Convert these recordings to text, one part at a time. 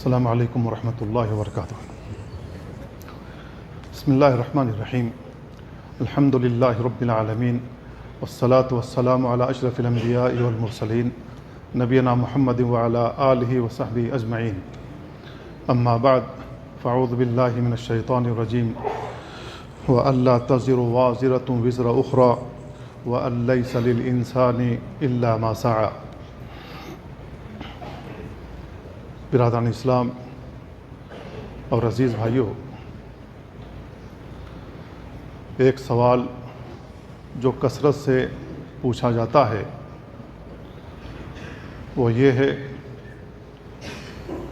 السلام علیکم ورحمۃ اللہ وبرکاتہ۔ بسم اللہ الرحمن الرحیم۔ الحمد للہ رب العالمین والصلاة والسلام علی اشرف الانبیاء والمرسلین نبینا محمد وعلی آلہ وصحبہ اجمعین، اما بعد فاعوذ باللہ من الشیطان الرجیم وَأَن لَا تَزِرُ وَازِرَةٌ وِزْرَ أُخْرَىٰ وَأَن لَيْسَ لِلْإِنسَانِ إِلَّا مَا سَعَىٰ۔ برادران اسلام اور عزیز بھائیوں، ایک سوال جو کثرت سے پوچھا جاتا ہے وہ یہ ہے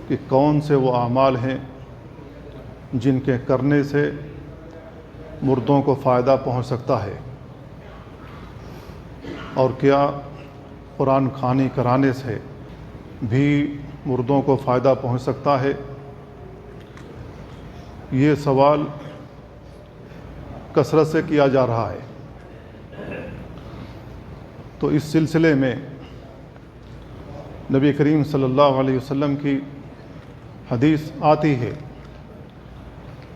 کہ کون سے وہ اعمال ہیں جن کے کرنے سے مردوں کو فائدہ پہنچ سکتا ہے، اور کیا قرآن خوانی کرانے سے بھی مردوں کو فائدہ پہنچ سکتا ہے۔ یہ سوال کثرت سے کیا جا رہا ہے، تو اس سلسلے میں نبی کریم صلی اللہ علیہ وسلم کی حدیث آتی ہے۔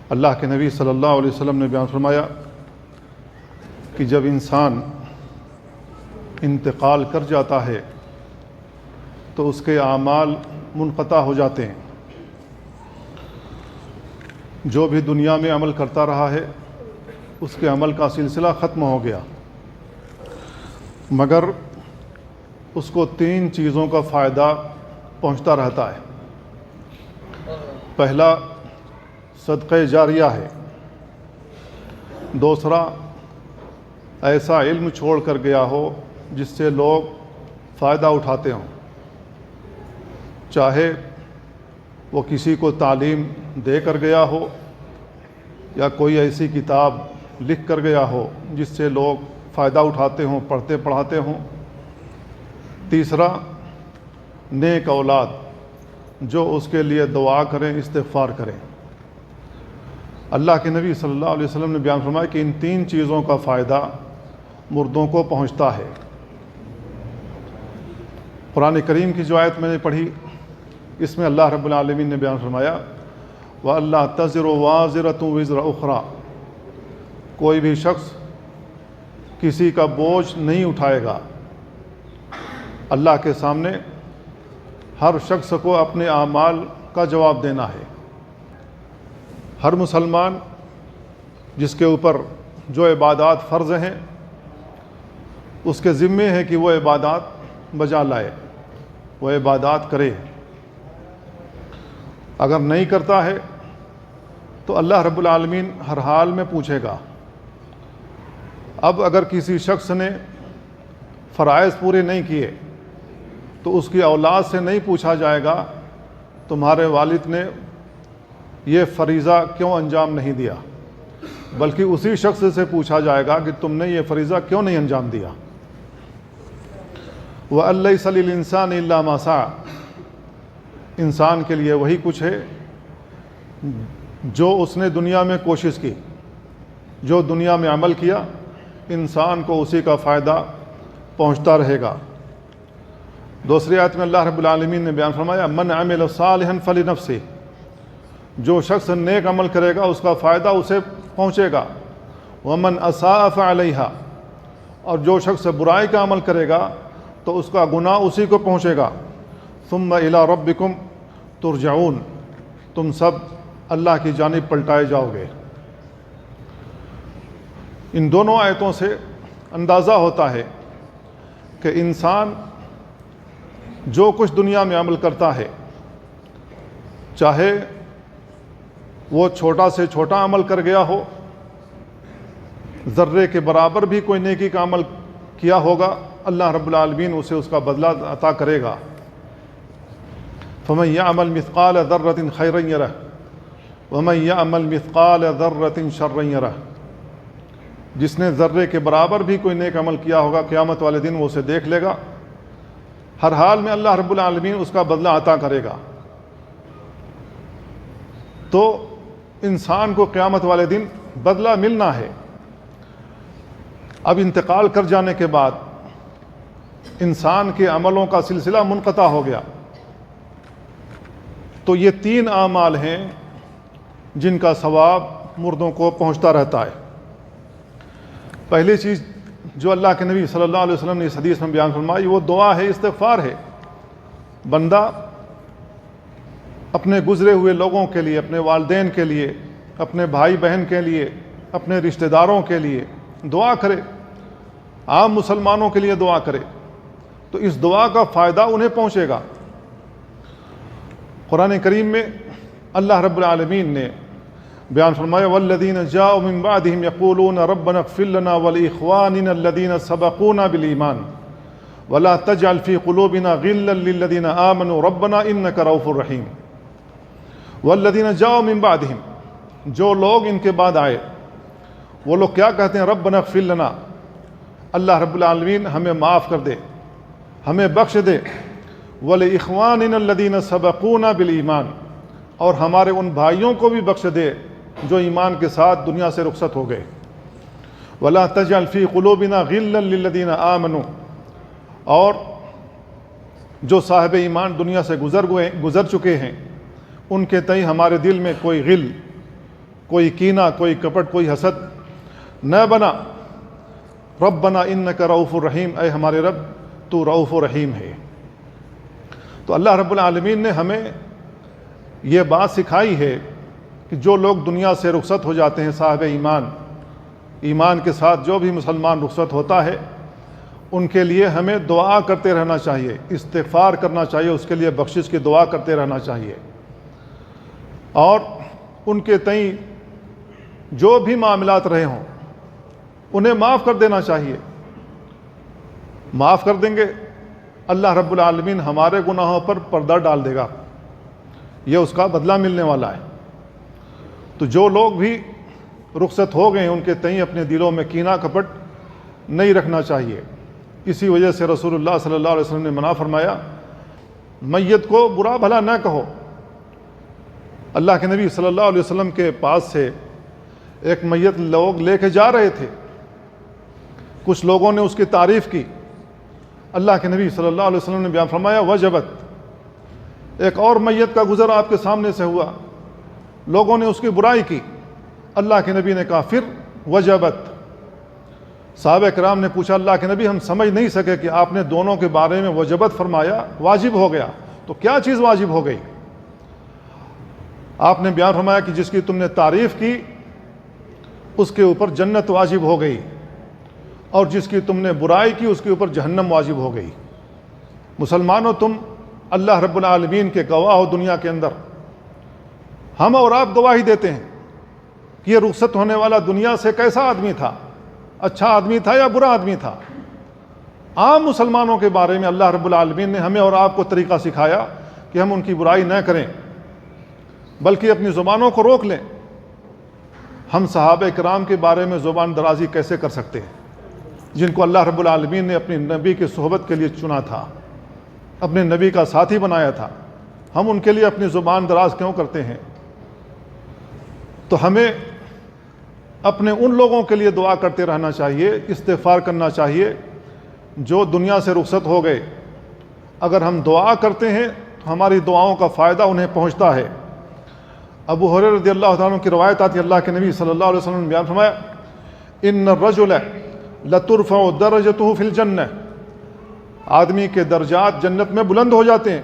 اللہ کے نبی صلی اللہ علیہ وسلم نے بیان فرمایا کہ جب انسان انتقال کر جاتا ہے تو اس کے اعمال منقطع ہو جاتے ہیں۔ جو بھی دنیا میں عمل کرتا رہا ہے اس کے عمل کا سلسلہ ختم ہو گیا، مگر اس کو 3 چیزوں کا فائدہ پہنچتا رہتا ہے۔ پہلا صدقہ جاریہ ہے، دوسرا ایسا علم چھوڑ کر گیا ہو جس سے لوگ فائدہ اٹھاتے ہوں، چاہے وہ کسی کو تعلیم دے کر گیا ہو یا کوئی ایسی کتاب لکھ کر گیا ہو جس سے لوگ فائدہ اٹھاتے ہوں، پڑھتے پڑھاتے ہوں۔ تیسرا نیک اولاد جو اس کے لیے دعا کریں، استغفار کریں۔ اللہ کے نبی صلی اللہ علیہ وسلم نے بیان فرمایا کہ ان 3 چیزوں کا فائدہ مردوں کو پہنچتا ہے۔ قرآن کریم کی جو آیت میں نے پڑھی، اس میں اللہ رب العالمین نے بیان فرمایا وَأَن لَا تَزِرُ وَازِرَةٌ وِزْرَ أُخْرَىٰ، کوئی بھی شخص کسی کا بوجھ نہیں اٹھائے گا۔ اللہ کے سامنے ہر شخص کو اپنے اعمال کا جواب دینا ہے۔ ہر مسلمان جس کے اوپر جو عبادات فرض ہیں اس کے ذمے ہے کہ وہ عبادات بجا لائے، وہ عبادات کرے۔ اگر نہیں کرتا ہے تو اللہ رب العالمین ہر حال میں پوچھے گا۔ اب اگر کسی شخص نے فرائض پورے نہیں کیے تو اس کی اولاد سے نہیں پوچھا جائے گا تمہارے والد نے یہ فریضہ کیوں انجام نہیں دیا، بلکہ اسی شخص سے پوچھا جائے گا کہ تم نے یہ فریضہ کیوں نہیں انجام دیا۔ وَأَن لَيْسَ لِلْإِنسَانِ إِلَّا مَا سَعَىٰ، انسان کے لیے وہی کچھ ہے جو اس نے دنیا میں کوشش کی، جو دنیا میں عمل کیا، انسان کو اسی کا فائدہ پہنچتا رہے گا۔ دوسری آیت میں اللہ رب العالمین نے بیان فرمایا من عمل صالحا فلنفسہ، جو شخص نیک عمل کرے گا اس کا فائدہ اسے پہنچے گا۔ ومن اساء فعلیہا، اور جو شخص برائی کا عمل کرے گا تو اس کا گناہ اسی کو پہنچے گا۔ ثم الی ربکم ترجعون، تم سب اللہ کی جانب پلٹائے جاؤ گے۔ ان دونوں آیتوں سے اندازہ ہوتا ہے کہ انسان جو کچھ دنیا میں عمل کرتا ہے، چاہے وہ چھوٹا سے چھوٹا عمل کر گیا ہو، ذرے کے برابر بھی کوئی نیکی کا عمل کیا ہوگا، اللہ رب العالمین اسے اس کا بدلہ عطا کرے گا۔ فَمَن يَعْمَلْ مِثْقَالَ ذَرَّةٍ خَيْرًا يَرَهُ وَمَن يَعْمَلْ مِثْقَالَ ذَرَّةٍ شَرًّا يَرَهُ، جس نے ذرے کے برابر بھی کوئی نیک عمل کیا ہوگا قیامت والے دن وہ اسے دیکھ لے گا۔ ہر حال میں اللہ رب العالمین اس کا بدلہ عطا کرے گا۔ تو انسان کو قیامت والے دن بدلہ ملنا ہے۔ اب انتقال کر جانے کے بعد انسان کے عملوں کا سلسلہ منقطع ہو گیا۔ تو یہ 3 اعمال ہیں جن کا ثواب مردوں کو پہنچتا رہتا ہے۔ پہلی چیز جو اللہ کے نبی صلی اللہ علیہ وسلم نے اس حدیث میں بیان فرمائی وہ دعا ہے، استغفار ہے۔ بندہ اپنے گزرے ہوئے لوگوں کے لیے، اپنے والدین کے لیے، اپنے بھائی بہن کے لیے، اپنے رشتہ داروں کے لیے دعا کرے، عام مسلمانوں کے لیے دعا کرے، تو اس دعا کا فائدہ انہیں پہنچے گا۔ قرآن کریم میں اللہ رب العالمین نے بیان فرمایا والذین جاءوا من بعدهم یقولون ربنا اغفر لنا ولإخواننا الذین سبقونا بالایمان ولا تجعل في قلوبنا غلا للذین آمنوا ربنا انک رؤوف رحیم۔ والذین جاءوا من بعدهم، جو لوگ ان کے بعد آئے وہ لوگ کیا کہتے ہیں؟ ربنا اغفر لنا، اللہ رب العالمین ہمیں معاف کر دے، ہمیں بخش دے، وَلِإِخْوَانِنَا الَّذِينَ سَبَقُونَا بِالْإِيمَانِ، اور ہمارے ان بھائیوں کو بھی بخش دے جو ایمان کے ساتھ دنیا سے رخصت ہو گئے، وَلَا تَجْعَلْ فِي قُلُوبِنَا غِلًّا لِلَّذِينَ آمَنُوا، اور جو صاحب ایمان دنیا سے گزر چکے ہیں ان کے تئیں ہمارے دل میں کوئی غل، کوئی کینہ، کوئی کپٹ، کوئی حسد نہ بنا۔ ربنا انک رؤوف الرحیم، اے ہمارے رب تو رؤوف و رحیم ہے۔ تو اللہ رب العالمین نے ہمیں یہ بات سکھائی ہے کہ جو لوگ دنیا سے رخصت ہو جاتے ہیں، صاحب ایمان کے ساتھ جو بھی مسلمان رخصت ہوتا ہے، ان کے لیے ہمیں دعا کرتے رہنا چاہیے، استغفار کرنا چاہیے، اس کے لیے بخشش کی دعا کرتے رہنا چاہیے، اور ان کے تئیں جو بھی معاملات رہے ہوں انہیں معاف کر دینا چاہیے۔ معاف کر دیں گے اللہ رب العالمین ہمارے گناہوں پر پردہ ڈال دے گا، یہ اس کا بدلہ ملنے والا ہے۔ تو جو لوگ بھی رخصت ہو گئے ان کے تئیں اپنے دلوں میں کینہ کپٹ نہیں رکھنا چاہیے۔ اسی وجہ سے رسول اللہ صلی اللہ علیہ وسلم نے منع فرمایا میت کو برا بھلا نہ کہو۔ اللہ کے نبی صلی اللہ علیہ وسلم کے پاس سے ایک میت لوگ لے کے جا رہے تھے، کچھ لوگوں نے اس کی تعریف کی، اللہ کے نبی صلی اللہ علیہ وسلم نے بیان فرمایا وجبت۔ ایک اور میت کا گزر آپ کے سامنے سے ہوا، لوگوں نے اس کی برائی کی، اللہ کے نبی نے کہا پھر وجبت۔ صحابہ کرام نے پوچھا اللہ کے نبی ہم سمجھ نہیں سکے کہ آپ نے دونوں کے بارے میں وجبت فرمایا، واجب ہو گیا، تو کیا چیز واجب ہو گئی؟ آپ نے بیان فرمایا کہ جس کی تم نے تعریف کی اس کے اوپر جنت واجب ہو گئی، اور جس کی تم نے برائی کی اس کے اوپر جہنم واجب ہو گئی۔ مسلمانوں تم اللہ رب العالمین کے گواہ ہو دنیا کے اندر، ہم اور آپ گواہی دیتے ہیں کہ یہ رخصت ہونے والا دنیا سے کیسا آدمی تھا، اچھا آدمی تھا یا برا آدمی تھا۔ عام مسلمانوں کے بارے میں اللہ رب العالمین نے ہمیں اور آپ کو طریقہ سکھایا کہ ہم ان کی برائی نہ کریں بلکہ اپنی زبانوں کو روک لیں۔ ہم صحابہ کرام کے بارے میں زبان درازی کیسے کر سکتے ہیں جن کو اللہ رب العالمین نے اپنے نبی کی صحبت کے لیے چنا تھا، اپنے نبی کا ساتھی بنایا تھا، ہم ان کے لیے اپنی زبان دراز کیوں کرتے ہیں؟ تو ہمیں اپنے ان لوگوں کے لیے دعا کرتے رہنا چاہیے، استغفار کرنا چاہیے جو دنیا سے رخصت ہو گئے۔ اگر ہم دعا کرتے ہیں تو ہماری دعاؤں کا فائدہ انہیں پہنچتا ہے۔ ابو ہریرہ رضی اللہ تعالیٰ عنہ کی روایت آتی ہے، اللہ کے نبی صلی اللہ علیہ وسلم نے بیان فرمایا ان الرجل لترفع درجته فی الجنہ، آدمی کے درجات جنت میں بلند ہو جاتے ہیں۔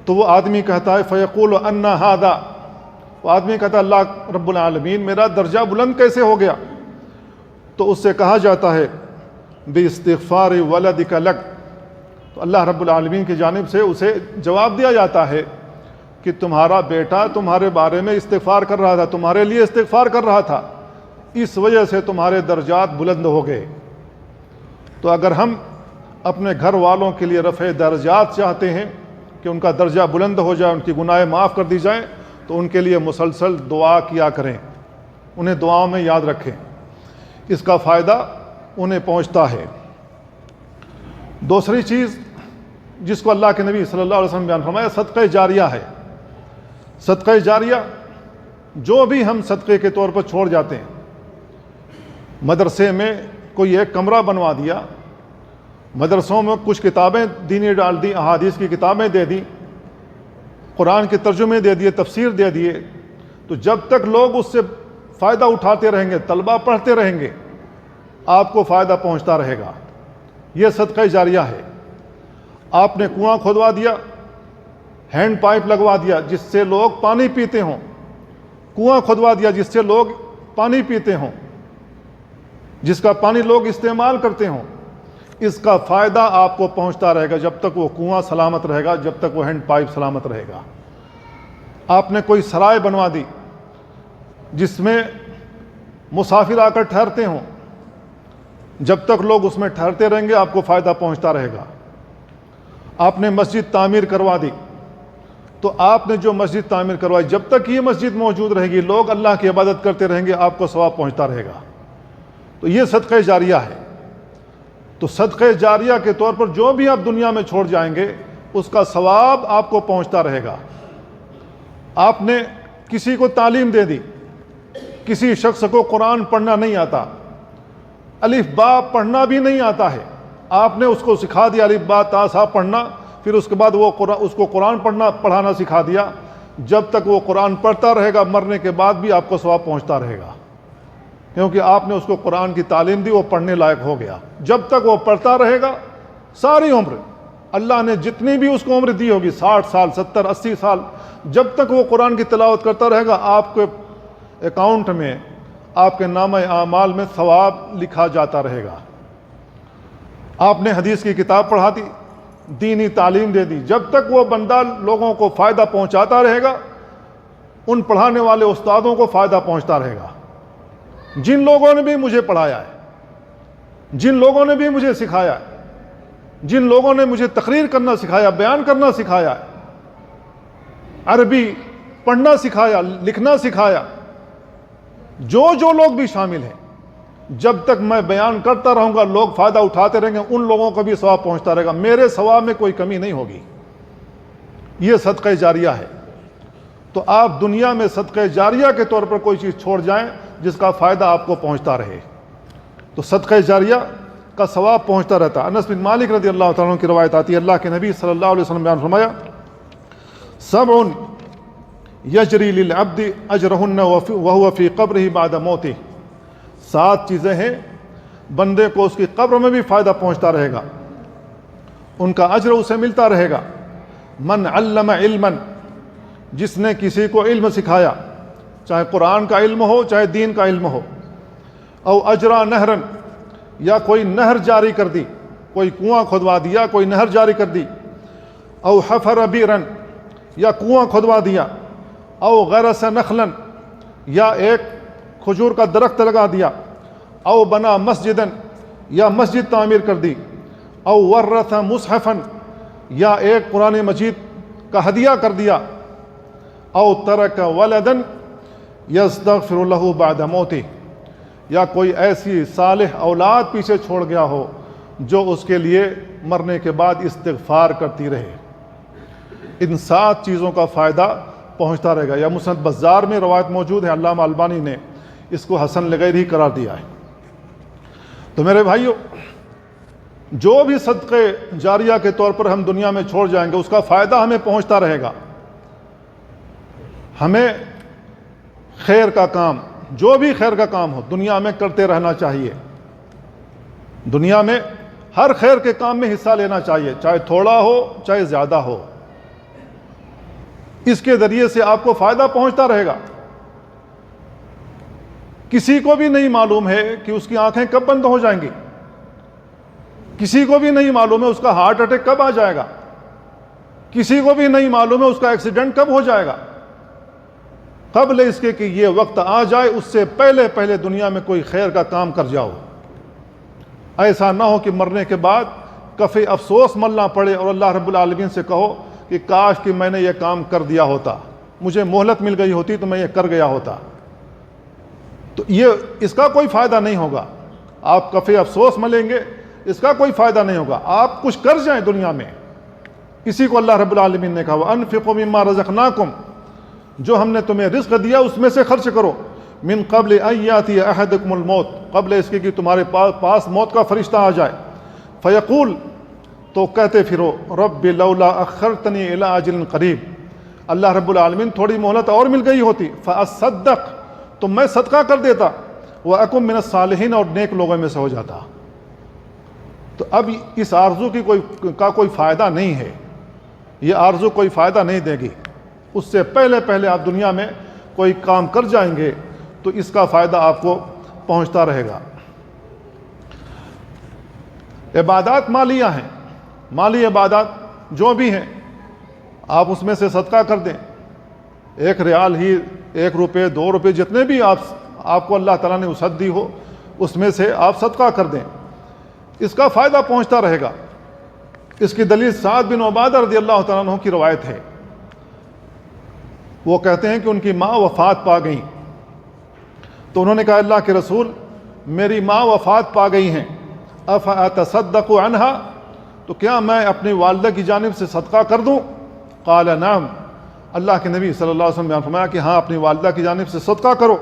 تو وہ آدمی کہتا ہے فیقول ان ھذا، وہ آدمی کہتا ہے اللہ رب العالمین میرا درجہ بلند کیسے ہو گیا؟ تو اس سے کہا جاتا ہے باستغفار ولدک لک، تو اللہ رب العالمین کی جانب سے اسے جواب دیا جاتا ہے کہ تمہارا بیٹا تمہارے بارے میں استغفار کر رہا تھا، تمہارے لیے استغفار کر رہا تھا، اس وجہ سے تمہارے درجات بلند ہو گئے۔ تو اگر ہم اپنے گھر والوں کے لیے رفع درجات چاہتے ہیں کہ ان کا درجہ بلند ہو جائے، ان کی گناہیں معاف کر دی جائیں، تو ان کے لیے مسلسل دعا کیا کریں، انہیں دعاؤں میں یاد رکھیں، اس کا فائدہ انہیں پہنچتا ہے۔ دوسری چیز جس کو اللہ کے نبی صلی اللہ علیہ وسلم بیان فرمایا صدقہ جاریہ ہے۔ صدقہ جاریہ جو بھی ہم صدقے کے طور پر چھوڑ جاتے ہیں، مدرسے میں کوئی ایک کمرہ بنوا دیا، مدرسوں میں کچھ کتابیں دینی ڈال دیں، احادیث کی کتابیں دے دیں، قرآن کے ترجمے دے دیے، تفسیر دے دیے، تو جب تک لوگ اس سے فائدہ اٹھاتے رہیں گے، طلبہ پڑھتے رہیں گے، آپ کو فائدہ پہنچتا رہے گا۔ یہ صدقہ جاریہ ہے۔ آپ نے کنواں کھودوا دیا، ہینڈ پائپ لگوا دیا جس سے لوگ پانی پیتے ہوں، کنواں کھودوا دیا جس سے لوگ پانی پیتے ہوں، جس کا پانی لوگ استعمال کرتے ہوں، اس کا فائدہ آپ کو پہنچتا رہے گا جب تک وہ کنواں سلامت رہے گا، جب تک وہ ہینڈ پائپ سلامت رہے گا۔ آپ نے کوئی سرائے بنوا دی جس میں مسافر آ کر ٹھہرتے ہوں، جب تک لوگ اس میں ٹھہرتے رہیں گے آپ کو فائدہ پہنچتا رہے گا۔ آپ نے مسجد تعمیر کروا دی، تو آپ نے جو مسجد تعمیر کروائی، جب تک یہ مسجد موجود رہے گی، لوگ اللہ کی عبادت کرتے رہیں گے، آپ کو ثواب پہنچتا رہے گا۔ تو یہ صدقہ جاریہ ہے۔ تو صدقہ جاریہ کے طور پر جو بھی آپ دنیا میں چھوڑ جائیں گے اس کا ثواب آپ کو پہنچتا رہے گا۔ آپ نے کسی کو تعلیم دے دی، کسی شخص کو قرآن پڑھنا نہیں آتا، الف با پڑھنا بھی نہیں آتا ہے، آپ نے اس کو سکھا دیا الف با تا سا پڑھنا، پھر اس کے بعد اس کو قرآن پڑھانا سکھا دیا، جب تک وہ قرآن پڑھتا رہے گا مرنے کے بعد بھی آپ کو ثواب پہنچتا رہے گا، کیونکہ آپ نے اس کو قرآن کی تعلیم دی، وہ پڑھنے لائق ہو گیا۔ جب تک وہ پڑھتا رہے گا ساری عمر، اللہ نے جتنی بھی اس کو عمر دی ہوگی، 60 سال 70 80 سال، جب تک وہ قرآن کی تلاوت کرتا رہے گا آپ کے اکاؤنٹ میں، آپ کے نامہ اعمال میں ثواب لکھا جاتا رہے گا۔ آپ نے حدیث کی کتاب پڑھا دی، دینی تعلیم دے دی، جب تک وہ بندہ لوگوں کو فائدہ پہنچاتا رہے گا، ان پڑھانے والے استادوں کو فائدہ پہنچتا رہے گا۔ جن لوگوں نے بھی مجھے پڑھایا ہے، جن لوگوں نے بھی مجھے سکھایا ہے، جن لوگوں نے مجھے تقریر کرنا سکھایا، بیان کرنا سکھایا ہے، عربی پڑھنا سکھایا، لکھنا سکھایا، جو لوگ بھی شامل ہیں، جب تک میں بیان کرتا رہوں گا لوگ فائدہ اٹھاتے رہیں گے، ان لوگوں کو بھی ثواب پہنچتا رہے گا، میرے ثواب میں کوئی کمی نہیں ہوگی۔ یہ صدقہ جاریہ ہے۔ تو آپ دنیا میں صدقہ جاریہ کے طور پر کوئی چیز چھوڑ جائیں جس کا فائدہ آپ کو پہنچتا رہے، تو صدقہ جاریہ کا ثواب پہنچتا رہتا۔ انس بن مالک رضی اللہ تعالیٰ عنہ کی روایت آتی ہے، اللہ کے نبی صلی اللہ علیہ وسلم بیان فرمایا، سبع یجری للعبد اجرہن وہو فی قبرہ بعد موتہ، 7 چیزیں ہیں بندے کو اس کی قبر میں بھی فائدہ پہنچتا رہے گا، ان کا اجر اسے ملتا رہے گا۔ من علم علما، جس نے کسی کو علم سکھایا، چاہے قرآن کا علم ہو چاہے دین کا علم ہو، او اجرا نہرن، یا کوئی نہر جاری کر دی، کوئی کنواں کھودوا دیا، کوئی نہر جاری کر دی، او حفر بیرن، یا کنواں کھودوا دیا، او غرس نخلن، یا ایک کھجور کا درخت لگا دیا، او بنا مسجدن، یا مسجد تعمیر کر دی، او ورث مصحفن، یا ایک قرآن مجید کا ہدیہ کر دیا، او ترک ولدن یستغفر لہ بعد موتہ، یا کوئی ایسی صالح اولاد پیچھے چھوڑ گیا ہو جو اس کے لیے مرنے کے بعد استغفار کرتی رہے، ان 7 چیزوں کا فائدہ پہنچتا رہے گا۔ یا مسند بزار میں روایت موجود ہے، علامہ البانی نے اس کو حسن لغیر ہی قرار دیا ہے۔ تو میرے بھائیو، جو بھی صدقے جاریہ کے طور پر ہم دنیا میں چھوڑ جائیں گے اس کا فائدہ ہمیں پہنچتا رہے گا۔ ہمیں خیر کا کام، جو بھی خیر کا کام ہو دنیا میں کرتے رہنا چاہیے، دنیا میں ہر خیر کے کام میں حصہ لینا چاہیے، چاہے تھوڑا ہو چاہے زیادہ ہو، اس کے ذریعے سے آپ کو فائدہ پہنچتا رہے گا۔ کسی کو بھی نہیں معلوم ہے کہ اس کی آنکھیں کب بند ہو جائیں گی، کسی کو بھی نہیں معلوم ہے اس کا ہارٹ اٹیک کب آ جائے گا، کسی کو بھی نہیں معلوم ہے اس کا ایکسیڈنٹ کب ہو جائے گا۔ قبل اس کے کہ یہ وقت آ جائے اس سے پہلے دنیا میں کوئی خیر کا کام کر جاؤ، ایسا نہ ہو کہ مرنے کے بعد کفِ افسوس ملنا پڑے اور اللہ رب العالمین سے کہو کہ کاش کہ میں نے یہ کام کر دیا ہوتا، مجھے مہلت مل گئی ہوتی تو میں یہ کر گیا ہوتا۔ تو یہ اس کا کوئی فائدہ نہیں ہوگا، آپ کفِ افسوس ملیں گے، اس کا کوئی فائدہ نہیں ہوگا۔ آپ کچھ کر جائیں دنیا میں، اسی کو اللہ رب العالمین نے کہا وَأَنفِقُوا مِمَّا رَزَقْنَاكُمْ، جو ہم نے تمہیں رزق دیا اس میں سے خرچ کرو، من قبل ان یاتی احدکم الموت، قبل اس کے کہ تمہارے پاس موت کا فرشتہ آ جائے، فیقول، تو کہتے پھرو رب لولا اخرتنی الی اجل قریب، اللہ رب العالمین تھوڑی مہلت اور مل گئی ہوتی، فاصدق، تو میں صدقہ کر دیتا، واکن من الصالحین، اور نیک لوگوں میں سے ہو جاتا۔ تو اب اس آرزو کی کوئی فائدہ نہیں ہے، یہ آرزو کوئی فائدہ نہیں دے گی۔ اس سے پہلے آپ دنیا میں کوئی کام کر جائیں گے تو اس کا فائدہ آپ کو پہنچتا رہے گا۔ عبادات مالیہ ہیں، مالی عبادات جو بھی ہیں آپ اس میں سے صدقہ کر دیں، 1 ریال ہی، 1 روپے، 2 روپے، جتنے بھی آپ کو اللہ تعالیٰ نے وسعت دی ہو اس میں سے آپ صدقہ کر دیں، اس کا فائدہ پہنچتا رہے گا۔ اس کی دلیل سعد بن عبادہ رضی اللہ تعالیٰ عنہ کی روایت ہے، وہ کہتے ہیں کہ ان کی ماں وفات پا گئیں، تو انہوں نے کہا اللہ کے رسول میری ماں وفات پا گئی ہیں، افاتصدق عنہا، تو کیا میں اپنی والدہ کی جانب سے صدقہ کر دوں؟ قال نعم، اللہ کے نبی صلی اللہ علیہ وسلم نے فرمایا کہ ہاں اپنی والدہ کی جانب سے صدقہ کرو۔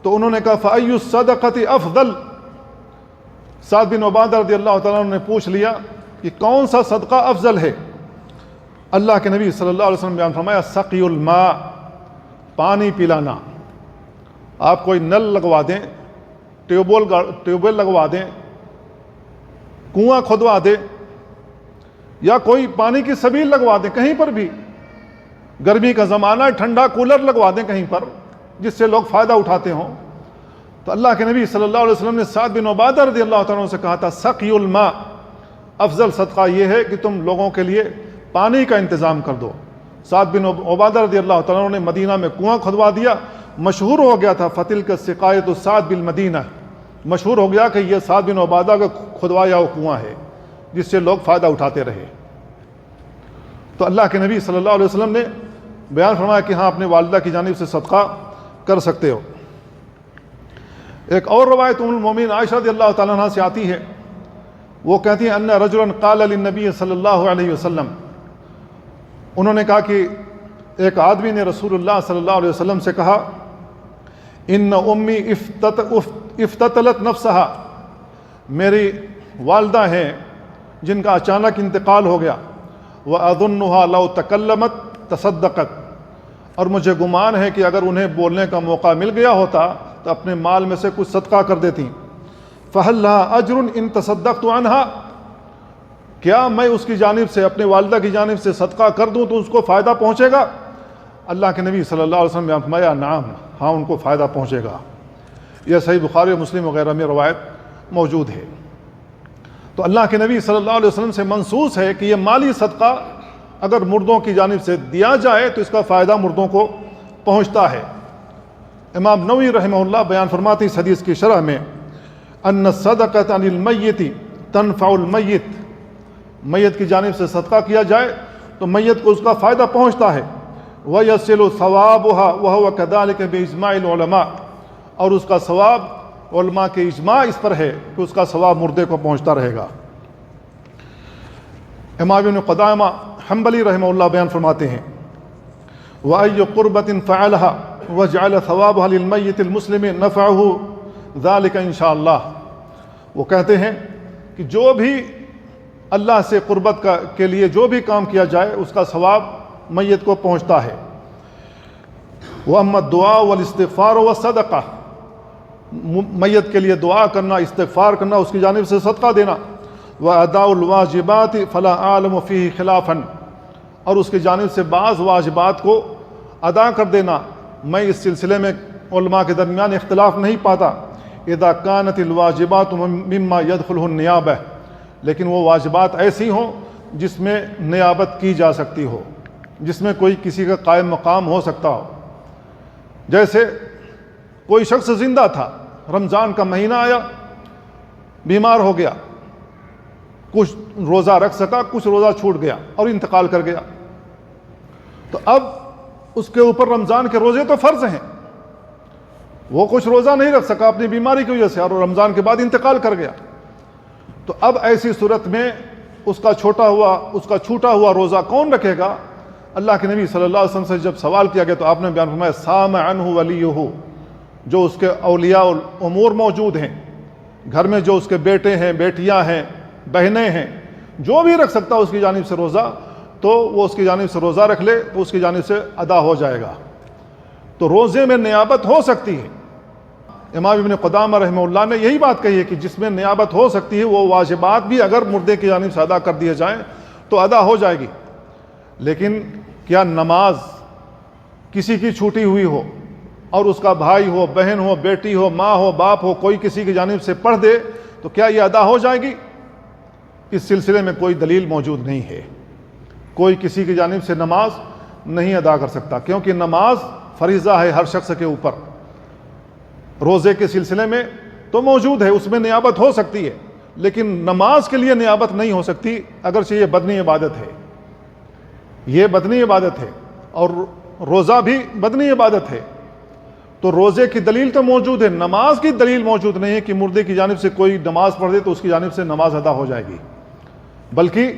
تو انہوں نے کہا فأی الصدقۃ افضل، سعد بن عبادہ رضی اللہ تعالیٰ عنہ نے پوچھ لیا کہ کون سا صدقہ افضل ہے؟ اللہ کے نبی صلی اللہ علیہ وسلم بیان فرمایا سقی الماء، پانی پلانا۔ آپ کوئی نل لگوا دیں، ٹیوب ویل لگوا دیں، کنواں کھودوا دیں، یا کوئی پانی کی سبیل لگوا دیں، کہیں پر بھی، گرمی کا زمانہ ہے، ٹھنڈا کولر لگوا دیں کہیں پر جس سے لوگ فائدہ اٹھاتے ہوں۔ تو اللہ کے نبی صلی اللہ علیہ وسلم نے سعد بن عبادہ رضی اللہ تعالیٰ عنہ سے کہا تھا سقی الماء، افضل صدقہ یہ ہے کہ تم لوگوں کے لیے پانی کا انتظام کر دو۔ سعد بن عبادہ رضی اللہ تعالیٰ عنہ نے مدینہ میں کنواں کھدوا دیا، مشہور ہو گیا تھا فتلک السقایۃ سعد بالمدینہ، مشہور ہو گیا کہ یہ سعد بن عبادہ کا کھدوایا ہوا کنواں ہے جس سے لوگ فائدہ اٹھاتے رہے۔ تو اللہ کے نبی صلی اللہ علیہ وسلم نے بیان فرمایا کہ ہاں اپنے والدہ کی جانب سے صدقہ کر سکتے ہو۔ ایک اور روایت ام المومنین عائشہ رضی اللہ تعالیٰ عنہ سے آتی ہے، وہ کہتی ہیں ان رجلا قال للنبی صلی اللہ علیہ وسلم، انہوں نے کہا کہ ایک آدمی نے رسول اللہ صلی اللہ علیہ وسلم سے کہا ان امی افتتلت نفسہا، میری والدہ ہیں جن کا اچانک انتقال ہو گیا، وَأَظُنُّهَا لَوْ تَكَلَّمَتْ تَصَدَّقَتْ، اور مجھے گمان ہے کہ اگر انہیں بولنے کا موقع مل گیا ہوتا تو اپنے مال میں سے کچھ صدقہ کر دیتی۔ فَهَلْ لَهَا أَجْرٌ إِن تَصَدَّقْتُ عَنْهَا، کیا میں اس کی جانب سے، اپنے والدہ کی جانب سے صدقہ کر دوں تو اس کو فائدہ پہنچے گا؟ اللہ کے نبی صلی اللہ علیہ وسلم نے فرمایا نعم، ہاں ان کو فائدہ پہنچے گا۔ یہ صحیح بخاری و مسلم وغیرہ میں روایت موجود ہے۔ تو اللہ کے نبی صلی اللہ علیہ وسلم سے منصوص ہے کہ یہ مالی صدقہ اگر مردوں کی جانب سے دیا جائے تو اس کا فائدہ مردوں کو پہنچتا ہے۔ امام نووی رحمہ اللہ بیان فرماتے اس حدیث کی شرح میں ان الصدقۃ عن المیت تنفع المیت، میت کی جانب سے صدقہ کیا جائے تو میت کو اس کا فائدہ پہنچتا ہے۔ وَيَصِلُ ثَوَابُهَا وَهُوَ كَذَلِكَ بِإِجْمَاعِ الْعُلَمَاء، اور اس کا ثواب علماء کے اجماع اس پر ہے کہ اس کا ثواب مردے کو پہنچتا رہے گا۔ امام ابن قدامہ حنبلی رحمہ اللہ بیان فرماتے ہیں وَأَيُّ قُرْبَةٍ فَعَلَهَا وَجَعَلَ ثَوَابُهَا لِلْمَيِّتِ الْمُسْلِمِ نَفَعُهُ ذَلِكَ إِنْ شَاءَ اللَّهُ، وہ کہتے ہیں کہ جو بھی اللہ سے قربت کے لیے جو بھی کام کیا جائے اس کا ثواب میت کو پہنچتا ہے۔ وَأَمَّا الدُّعَاءُ وَالْإِسْتِغْفَارُ وَالصَّدَقَةُ، میت کے لیے دعا کرنا، استغفار کرنا، اس کی جانب سے صدقہ دینا۔ وَأَدَاءُ الْوَاجِبَاتِ فَلَا أَعْلَمُ فِيهِ خِلَافًا، اور اس کی جانب سے بعض واجبات کو ادا کر دینا، میں اس سلسلے میں علماء کے درمیان اختلاف نہیں پاتا۔ اذا كانت الواجبات مما يدخله النیابہ، لیکن وہ واجبات ایسی ہوں جس میں نیابت کی جا سکتی ہو، جس میں کوئی کسی کا قائم مقام ہو سکتا ہو۔ جیسے کوئی شخص زندہ تھا، رمضان کا مہینہ آیا، بیمار ہو گیا، کچھ روزہ رکھ سکا، کچھ روزہ چھوٹ گیا اور انتقال کر گیا، تو اب اس کے اوپر رمضان کے روزے تو فرض ہیں، وہ کچھ روزہ نہیں رکھ سکا اپنی بیماری کی وجہ سے اور رمضان کے بعد انتقال کر گیا، تو اب ایسی صورت میں اس کا چھوٹا ہوا روزہ کون رکھے گا؟ اللہ کے نبی صلی اللہ علیہ وسلم سے جب سوال کیا گیا تو آپ نے بیان فرمایا صام عنہ ولیہ، جو اس کے اولیاء امور موجود ہیں، گھر میں جو اس کے بیٹے ہیں، بیٹیاں ہیں، بہنیں ہیں، جو بھی رکھ سکتا اس کی جانب سے روزہ، تو وہ اس کی جانب سے روزہ رکھ لے تو اس کی جانب سے ادا ہو جائے گا۔ تو روزے میں نیابت ہو سکتی ہے۔ امام ابن قدامہ رحمہ اللہ نے یہی بات کہی ہے کہ جس میں نیابت ہو سکتی ہے وہ واجبات بھی اگر مردے کی جانب سے ادا کر دیے جائیں تو ادا ہو جائے گی۔ لیکن کیا نماز کسی کی چھوٹی ہوئی ہو اور اس کا بھائی ہو، بہن ہو، بیٹی ہو، ماں ہو، باپ ہو، کوئی کسی کی جانب سے پڑھ دے تو کیا یہ ادا ہو جائے گی؟ اس سلسلے میں کوئی دلیل موجود نہیں ہے۔ کوئی کسی کی جانب سے نماز نہیں ادا کر سکتا، کیونکہ نماز فریضہ ہے ہر شخص کے اوپر۔ روزے کے سلسلے میں تو موجود ہے، اس میں نیابت ہو سکتی ہے، لیکن نماز کے لیے نیابت نہیں ہو سکتی، اگرچہ یہ بدنی عبادت ہے۔ یہ بدنی عبادت ہے اور روزہ بھی بدنی عبادت ہے۔ تو روزے کی دلیل تو موجود ہے، نماز کی دلیل موجود نہیں ہے کہ مردے کی جانب سے کوئی نماز پڑھ دے تو اس کی جانب سے نماز ادا ہو جائے گی۔ بلکہ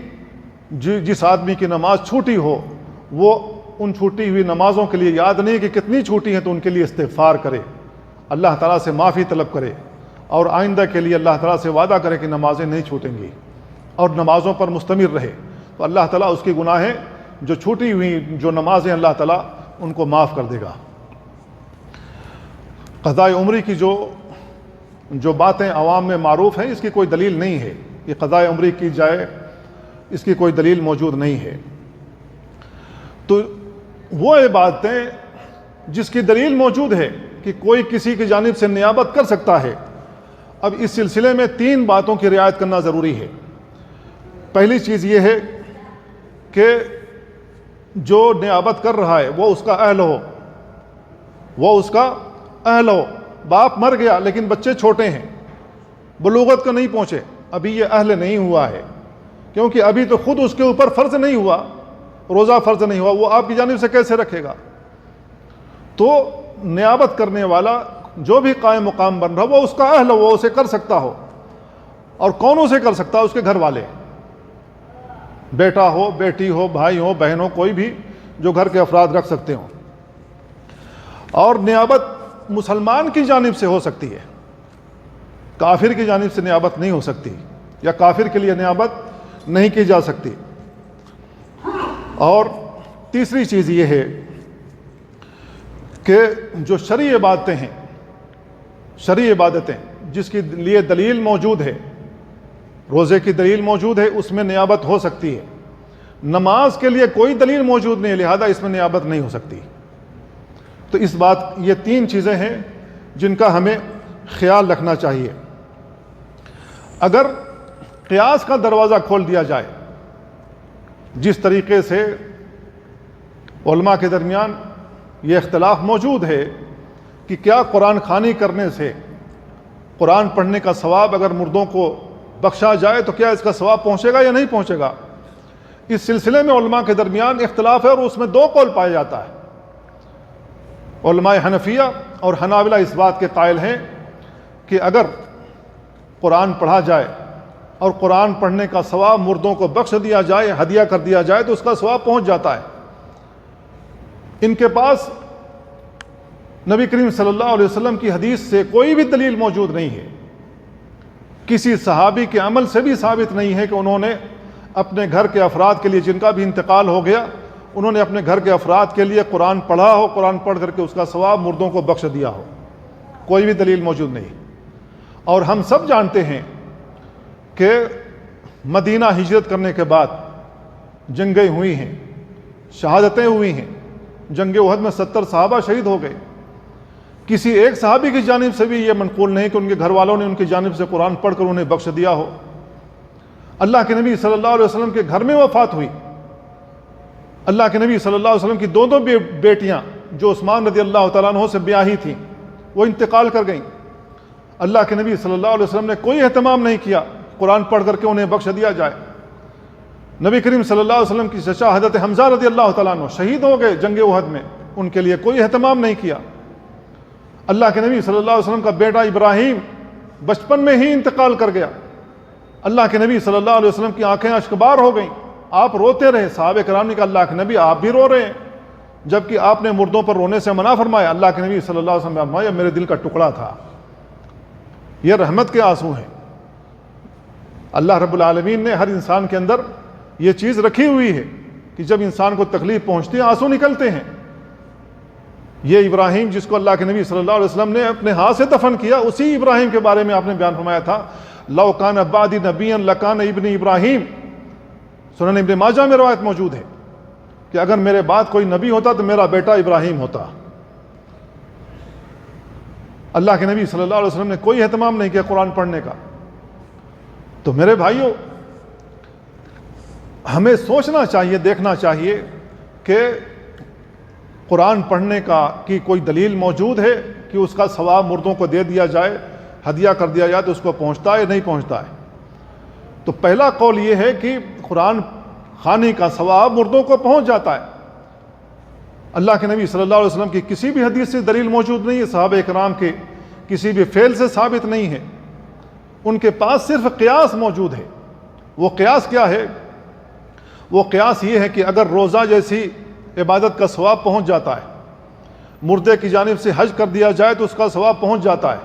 جس آدمی کی نماز چھوٹی ہو وہ ان چھوٹی ہوئی نمازوں کے لیے یاد نہیں کہ کتنی چھوٹی ہیں تو ان کے لیے استغفار کرے، اللہ تعالیٰ سے معافی طلب کرے اور آئندہ کے لیے اللہ تعالیٰ سے وعدہ کرے کہ نمازیں نہیں چھوٹیں گی اور نمازوں پر مستمر رہے، تو اللہ تعالیٰ اس کی گناہیں جو چھوٹی ہوئی جو نمازیں اللہ تعالیٰ ان کو معاف کر دے گا۔ قضاء عمری کی جو باتیں عوام میں معروف ہیں اس کی کوئی دلیل نہیں ہے، کہ قضاء عمری کی جائے اس کی کوئی دلیل موجود نہیں ہے۔ تو وہ عبادتیں جس کی دلیل موجود ہے کہ کوئی کسی کی جانب سے نیابت کر سکتا ہے، اب اس سلسلے میں 3 باتوں کی رعایت کرنا ضروری ہے۔ پہلی چیز یہ ہے کہ جو نیابت کر رہا ہے وہ اس کا اہل ہو، وہ اس کا اہل ہو۔ باپ مر گیا لیکن بچے چھوٹے ہیں، بلوغت کو نہیں پہنچے، ابھی یہ اہل نہیں ہوا ہے، کیونکہ ابھی تو خود اس کے اوپر فرض نہیں ہوا، روزہ فرض نہیں ہوا، وہ آپ کی جانب سے کیسے رکھے گا؟ تو نیابت کرنے والا جو بھی قائم مقام بن رہا وہ اس کا اہل ہو، وہ اسے کر سکتا ہو۔ اور کون اسے کر سکتا ہے؟ اس کے گھر والے، بیٹا ہو، بیٹی ہو، بھائی ہو، بہن ہو، کوئی بھی جو گھر کے افراد رکھ سکتے ہوں۔ اور نیابت مسلمان کی جانب سے ہو سکتی ہے، کافر کی جانب سے نیابت نہیں ہو سکتی، یا کافر کے لیے نیابت نہیں کی جا سکتی۔ اور تیسری چیز یہ ہے کہ جو شرعی عبادتیں ہیں، شرعی عبادتیں جس کے لیے دلیل موجود ہے، روزے کی دلیل موجود ہے، اس میں نیابت ہو سکتی ہے۔ نماز کے لیے کوئی دلیل موجود نہیں، لہذا اس میں نیابت نہیں ہو سکتی۔ تو اس بات یہ 3 چیزیں ہیں جن کا ہمیں خیال رکھنا چاہیے۔ اگر قیاس کا دروازہ کھول دیا جائے، جس طریقے سے علماء کے درمیان یہ اختلاف موجود ہے کہ کیا قرآن خوانی کرنے سے قرآن پڑھنے کا ثواب اگر مردوں کو بخشا جائے تو کیا اس کا ثواب پہنچے گا یا نہیں پہنچے گا، اس سلسلے میں علماء کے درمیان اختلاف ہے، اور اس میں 2 قول پایا جاتا ہے۔ علماء حنفیہ اور حنابلہ اس بات کے قائل ہیں کہ اگر قرآن پڑھا جائے اور قرآن پڑھنے کا ثواب مردوں کو بخش دیا جائے، ہدیہ کر دیا جائے، تو اس کا ثواب پہنچ جاتا ہے۔ ان کے پاس نبی کریم صلی اللہ علیہ وسلم کی حدیث سے کوئی بھی دلیل موجود نہیں ہے، کسی صحابی کے عمل سے بھی ثابت نہیں ہے کہ انہوں نے اپنے گھر کے افراد کے لیے، جن کا بھی انتقال ہو گیا، انہوں نے اپنے گھر کے افراد کے لیے قرآن پڑھا ہو، قرآن پڑھ کر کے اس کا ثواب مردوں کو بخش دیا ہو، کوئی بھی دلیل موجود نہیں۔ اور ہم سب جانتے ہیں کہ مدینہ ہجرت کرنے کے بعد جنگیں ہوئی ہیں، شہادتیں ہوئی ہیں، جنگ احد میں 70 صحابہ شہید ہو گئے۔ کسی ایک صحابی کی جانب سے بھی یہ منقول نہیں کہ ان کے گھر والوں نے ان کی جانب سے قرآن پڑھ کر انہیں بخش دیا ہو۔ اللہ کے نبی صلی اللہ علیہ وسلم کے گھر میں وفات ہوئی، اللہ کے نبی صلی اللہ علیہ وسلم کی 2 بیٹیاں جو عثمان رضی اللہ تعالیٰ عنہ سے بیاہی تھیں وہ انتقال کر گئیں۔ اللہ کے نبی صلی اللہ علیہ وسلم نے کوئی اہتمام نہیں کیا قرآن پڑھ کر کے انہیں بخش دیا جائے۔ نبی کریم صلی اللہ علیہ وسلم کی چچا حضرت حمزہ رضی اللہ تعالیٰ عنہ شہید ہو گئے جنگ احد میں، ان کے لیے کوئی اہتمام نہیں کیا۔ اللہ کے نبی صلی اللہ علیہ وسلم کا بیٹا ابراہیم بچپن میں ہی انتقال کر گیا، اللہ کے نبی صلی اللہ علیہ وسلم کی آنکھیں اشکبار ہو گئیں، آپ روتے رہے۔ صحابہ کرام نے کہا اللہ کے نبی آپ بھی رو رہے ہیں، جبکہ آپ نے مردوں پر رونے سے منع فرمایا۔ اللہ کے نبی صلی اللہ علیہ وسلم نے فرمایا میرے دل کا ٹکڑا تھا، یہ رحمت کے آنسو ہیں۔ اللہ رب العالمین نے ہر انسان کے اندر یہ چیز رکھی ہوئی ہے کہ جب انسان کو تکلیف پہنچتی ہے آنسو نکلتے ہیں. یہ ابراہیم جس کو اللہ کے نبی صلی اللہ علیہ وسلم نے اپنے ہاتھ سے دفن کیا، اسی ابراہیم کے بارے میں آپ نے بیان فرمایا تھا لو کان بعدی نبیا لکان ابن ابراہیم. سنن ابن ماجہ میں روایت موجود ہے کہ اگر میرے بعد کوئی نبی ہوتا تو میرا بیٹا ابراہیم ہوتا. اللہ کے نبی صلی اللہ علیہ وسلم نے کوئی اہتمام نہیں کیا قرآن پڑھنے کا. تو میرے بھائیوں، ہمیں سوچنا چاہیے، دیکھنا چاہیے کہ قرآن پڑھنے کی کوئی دلیل موجود ہے کہ اس کا ثواب مردوں کو دے دیا جائے، ہدیہ کر دیا جائے تو اس کو پہنچتا ہے نہیں پہنچتا ہے. تو پہلا قول یہ ہے کہ قرآن خوانی کا ثواب مردوں کو پہنچ جاتا ہے. اللہ کے نبی صلی اللہ علیہ وسلم کی کسی بھی حدیث سے دلیل موجود نہیں ہے، صحابہ کرام کے کسی بھی فعل سے ثابت نہیں ہے. ان کے پاس صرف قیاس موجود ہے. وہ قیاس کیا ہے؟ وہ قیاس یہ ہے کہ اگر روزہ جیسی عبادت کا ثواب پہنچ جاتا ہے، مردے کی جانب سے حج کر دیا جائے تو اس کا ثواب پہنچ جاتا ہے،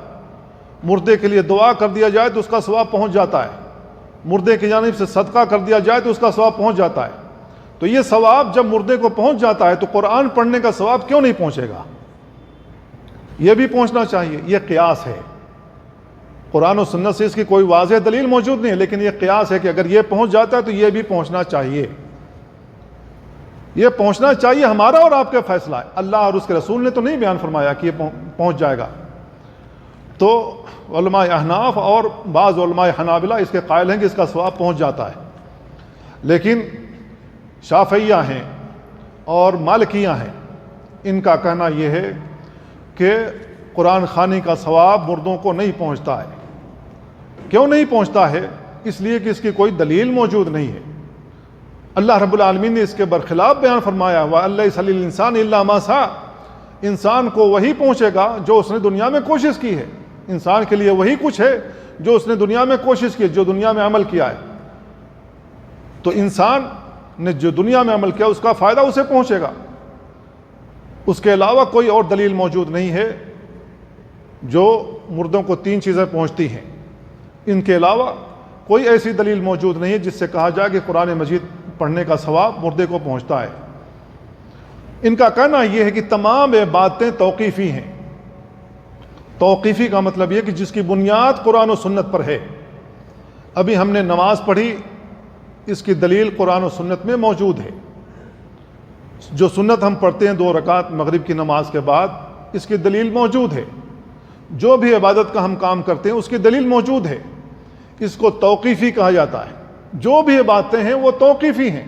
مردے کے لیے دعا کر دیا جائے تو اس کا ثواب پہنچ جاتا ہے، مردے کی جانب سے صدقہ کر دیا جائے تو اس کا ثواب پہنچ جاتا ہے. تو یہ ثواب جب مردے کو پہنچ جاتا ہے تو قرآن پڑھنے کا ثواب کیوں نہیں پہنچے گا؟ یہ بھی پہنچنا چاہیے. یہ قیاس ہے. قرآن و سنت سے اس کی کوئی واضح دلیل موجود نہیں ہے، لیکن یہ قیاس ہے کہ اگر یہ پہنچ جاتا ہے تو یہ بھی پہنچنا چاہیے. یہ پہنچنا چاہیے، ہمارا اور آپ کا فیصلہ ہے. اللہ اور اس کے رسول نے تو نہیں بیان فرمایا کہ یہ پہنچ جائے گا. تو علماء احناف اور بعض علماء حنابلہ اس کے قائل ہیں کہ اس کا ثواب پہنچ جاتا ہے. لیکن شافعیہ ہیں اور مالکیہ ہیں، ان کا کہنا یہ ہے کہ قرآن خوانی کا ثواب مردوں کو نہیں پہنچتا ہے. کیوں نہیں پہنچتا ہے؟ اس لیے کہ اس کی کوئی دلیل موجود نہیں ہے. اللہ رب العالمین نے اس کے برخلاف بیان فرمایا وَأَلَّيْسَ لِلْإِنسَانِ إِلَّا مَا سَعَى. انسان کو وہی پہنچے گا جو اس نے دنیا میں کوشش کی ہے. انسان کے لیے وہی کچھ ہے جو اس نے دنیا میں کوشش کی، جو دنیا میں عمل کیا ہے. تو انسان نے جو دنیا میں عمل کیا اس کا فائدہ اسے پہنچے گا. اس کے علاوہ کوئی اور دلیل موجود نہیں ہے. جو مردوں کو 3 چیزیں پہنچتی ہیں، ان کے علاوہ کوئی ایسی دلیل موجود نہیں ہے جس سے کہا جائے کہ قرآن مجید پڑھنے کا ثواب مردے کو پہنچتا ہے. ان کا کہنا یہ ہے کہ تمام باتیں توقیفی ہیں. توقیفی کا مطلب یہ کہ جس کی بنیاد قرآن و سنت پر ہے. ابھی ہم نے نماز پڑھی، اس کی دلیل قرآن و سنت میں موجود ہے. جو سنت ہم پڑھتے ہیں 2 رکعت مغرب کی نماز کے بعد، اس کی دلیل موجود ہے. جو بھی عبادت کا ہم کام کرتے ہیں اس کی دلیل موجود ہے. اس کو توقیفی کہا جاتا ہے. جو بھی باتیں ہیں وہ توقیفی ہیں،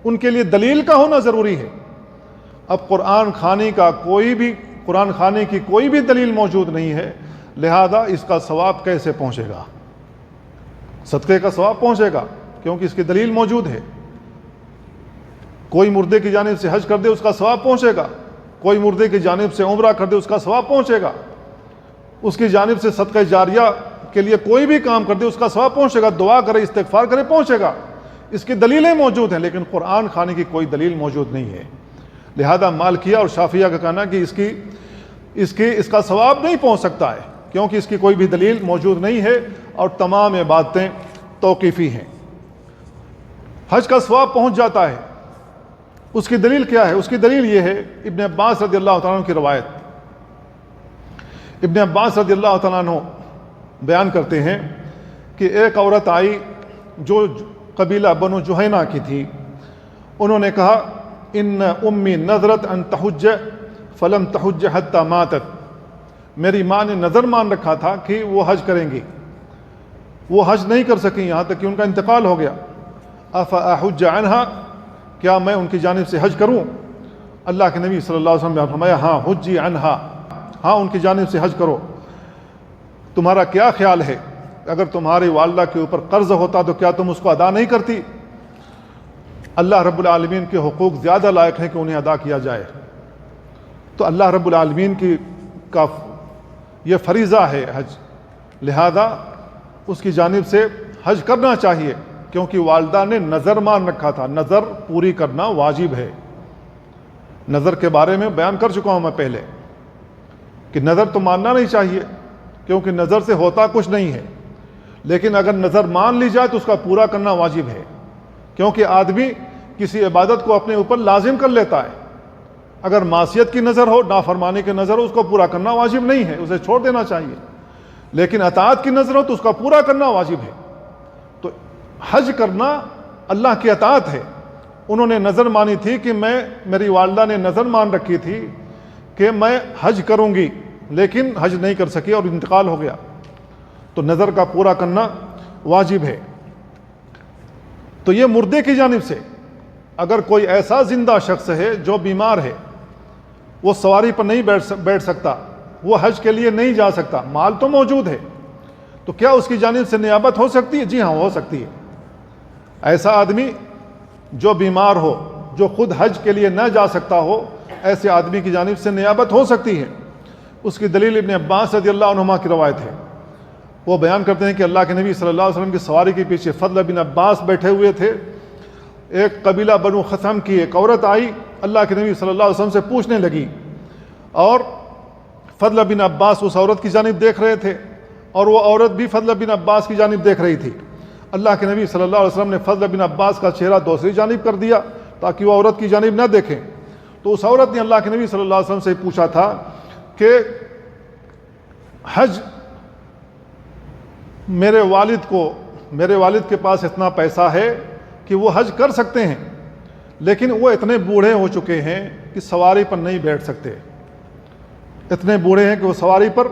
ان کے لیے دلیل کا ہونا ضروری ہے. اب قرآن خوانے کی کوئی بھی دلیل موجود نہیں ہے، لہذا اس کا ثواب کیسے پہنچے گا؟ صدقے کا ثواب پہنچے گا کیونکہ اس کی دلیل موجود ہے. کوئی مردے کی جانب سے حج کر دے اس کا ثواب پہنچے گا. کوئی مردے کی جانب سے عمرہ کر دے اس کا ثواب پہنچے گا. اس کی جانب سے صدقہ جاریہ کے لیے کوئی بھی کام کر دے اس کا ثواب پہنچے گا. دعا کرے، استغفار کرے، پہنچے گا. اس کی دلیلیں موجود ہیں، لیکن قرآن خوانی کی کوئی دلیل موجود نہیں ہے. لہذا مالکیہ اور شافعیہ کا کہنا کہ اس کا ثواب نہیں پہنچ سکتا ہے کیونکہ اس کی کوئی بھی دلیل موجود نہیں ہے اور تمام باتیں توقیفی ہیں. حج کا ثواب پہنچ جاتا ہے. اس کی دلیل کیا ہے؟ اس کی دلیل یہ ہے، ابن عباس رضی اللہ تعالیٰ عنہ کی روایت. ابن عباس رضی اللہ تعالیٰ عنہ بیان کرتے ہیں کہ ایک عورت آئی جو قبیلہ بنو جوہینہ کی تھی. انہوں نے کہا ان امی نذرت ان تحج فلم تحج حتی ماتت. میری ماں نے نظر مان رکھا تھا کہ وہ حج کریں گی، وہ حج نہیں کر سکیں یہاں تک کہ ان کا انتقال ہو گیا. افاحج عنہا، کیا میں ان کی جانب سے حج کروں؟ اللہ کے نبی صلی اللہ علیہ وسلم نے فرمایا ہاں حجی عنہا، ہاں ان کی جانب سے حج کرو. تمہارا کیا خیال ہے اگر تمہاری والدہ کے اوپر قرض ہوتا تو کیا تم اس کو ادا نہیں کرتی؟ اللہ رب العالمین کے حقوق زیادہ لائق ہیں کہ انہیں ادا کیا جائے. تو اللہ رب العالمین کا یہ فریضہ ہے حج، لہذا اس کی جانب سے حج کرنا چاہیے کیونکہ والدہ نے نظر مان رکھا تھا. نظر پوری کرنا واجب ہے. نظر کے بارے میں بیان کر چکا ہوں میں پہلے کہ نظر تو ماننا نہیں چاہیے کیونکہ نظر سے ہوتا کچھ نہیں ہے، لیکن اگر نظر مان لی جائے تو اس کا پورا کرنا واجب ہے. کیونکہ آدمی کسی عبادت کو اپنے اوپر لازم کر لیتا ہے. اگر معصیت کی نظر ہو، نافرمانی کی نظر ہو، اس کو پورا کرنا واجب نہیں ہے، اسے چھوڑ دینا چاہیے. لیکن اطاعت کی نظر ہو تو اس کا پورا کرنا واجب ہے. تو حج کرنا اللہ کی اطاعت ہے. انہوں نے نظر مانی تھی کہ میری والدہ نے نظر مان رکھی تھی کہ میں حج کروں گی، لیکن حج نہیں کر سکی اور انتقال ہو گیا. تو نظر کا پورا کرنا واجب ہے. تو یہ مردے کی جانب سے. اگر کوئی ایسا زندہ شخص ہے جو بیمار ہے، وہ سواری پر نہیں بیٹھ سکتا، وہ حج کے لیے نہیں جا سکتا، مال تو موجود ہے، تو کیا اس کی جانب سے نیابت ہو سکتی ہے؟ جی ہاں، ہو سکتی ہے. ایسا آدمی جو بیمار ہو، جو خود حج کے لیے نہ جا سکتا ہو، ایسے آدمی کی جانب سے نیابت ہو سکتی ہے. اس کی دلیل ابن عباس رضی اللہ عنہما کی روایت ہے. وہ بیان کرتے ہیں کہ اللہ کے نبی صلی اللہ علیہ وسلم کی سواری کے پیچھے فضل بن عباس بیٹھے ہوئے تھے. ایک قبیلہ بنو خثم کی ایک عورت آئی، اللہ کے نبی صلی اللہ علیہ وسلم سے پوچھنے لگی، اور فضل بن عباس اس عورت کی جانب دیکھ رہے تھے، اور وہ عورت بھی فضل بن عباس کی جانب دیکھ رہی تھی. اللہ کے نبی صلی اللہ علیہ وسلم نے فضل بن عباس کا چہرہ دوسری جانب کر دیا تاکہ وہ عورت کی جانب نہ دیکھیں. تو اس عورت نے اللہ کے نبی صلی اللہ علیہ وسلم سے پوچھا تھا کہ حج میرے والد کے پاس اتنا پیسہ ہے کہ وہ حج کر سکتے ہیں، لیکن وہ اتنے بوڑھے ہو چکے ہیں کہ سواری پر نہیں بیٹھ سکتے. اتنے بوڑھے ہیں کہ وہ سواری پر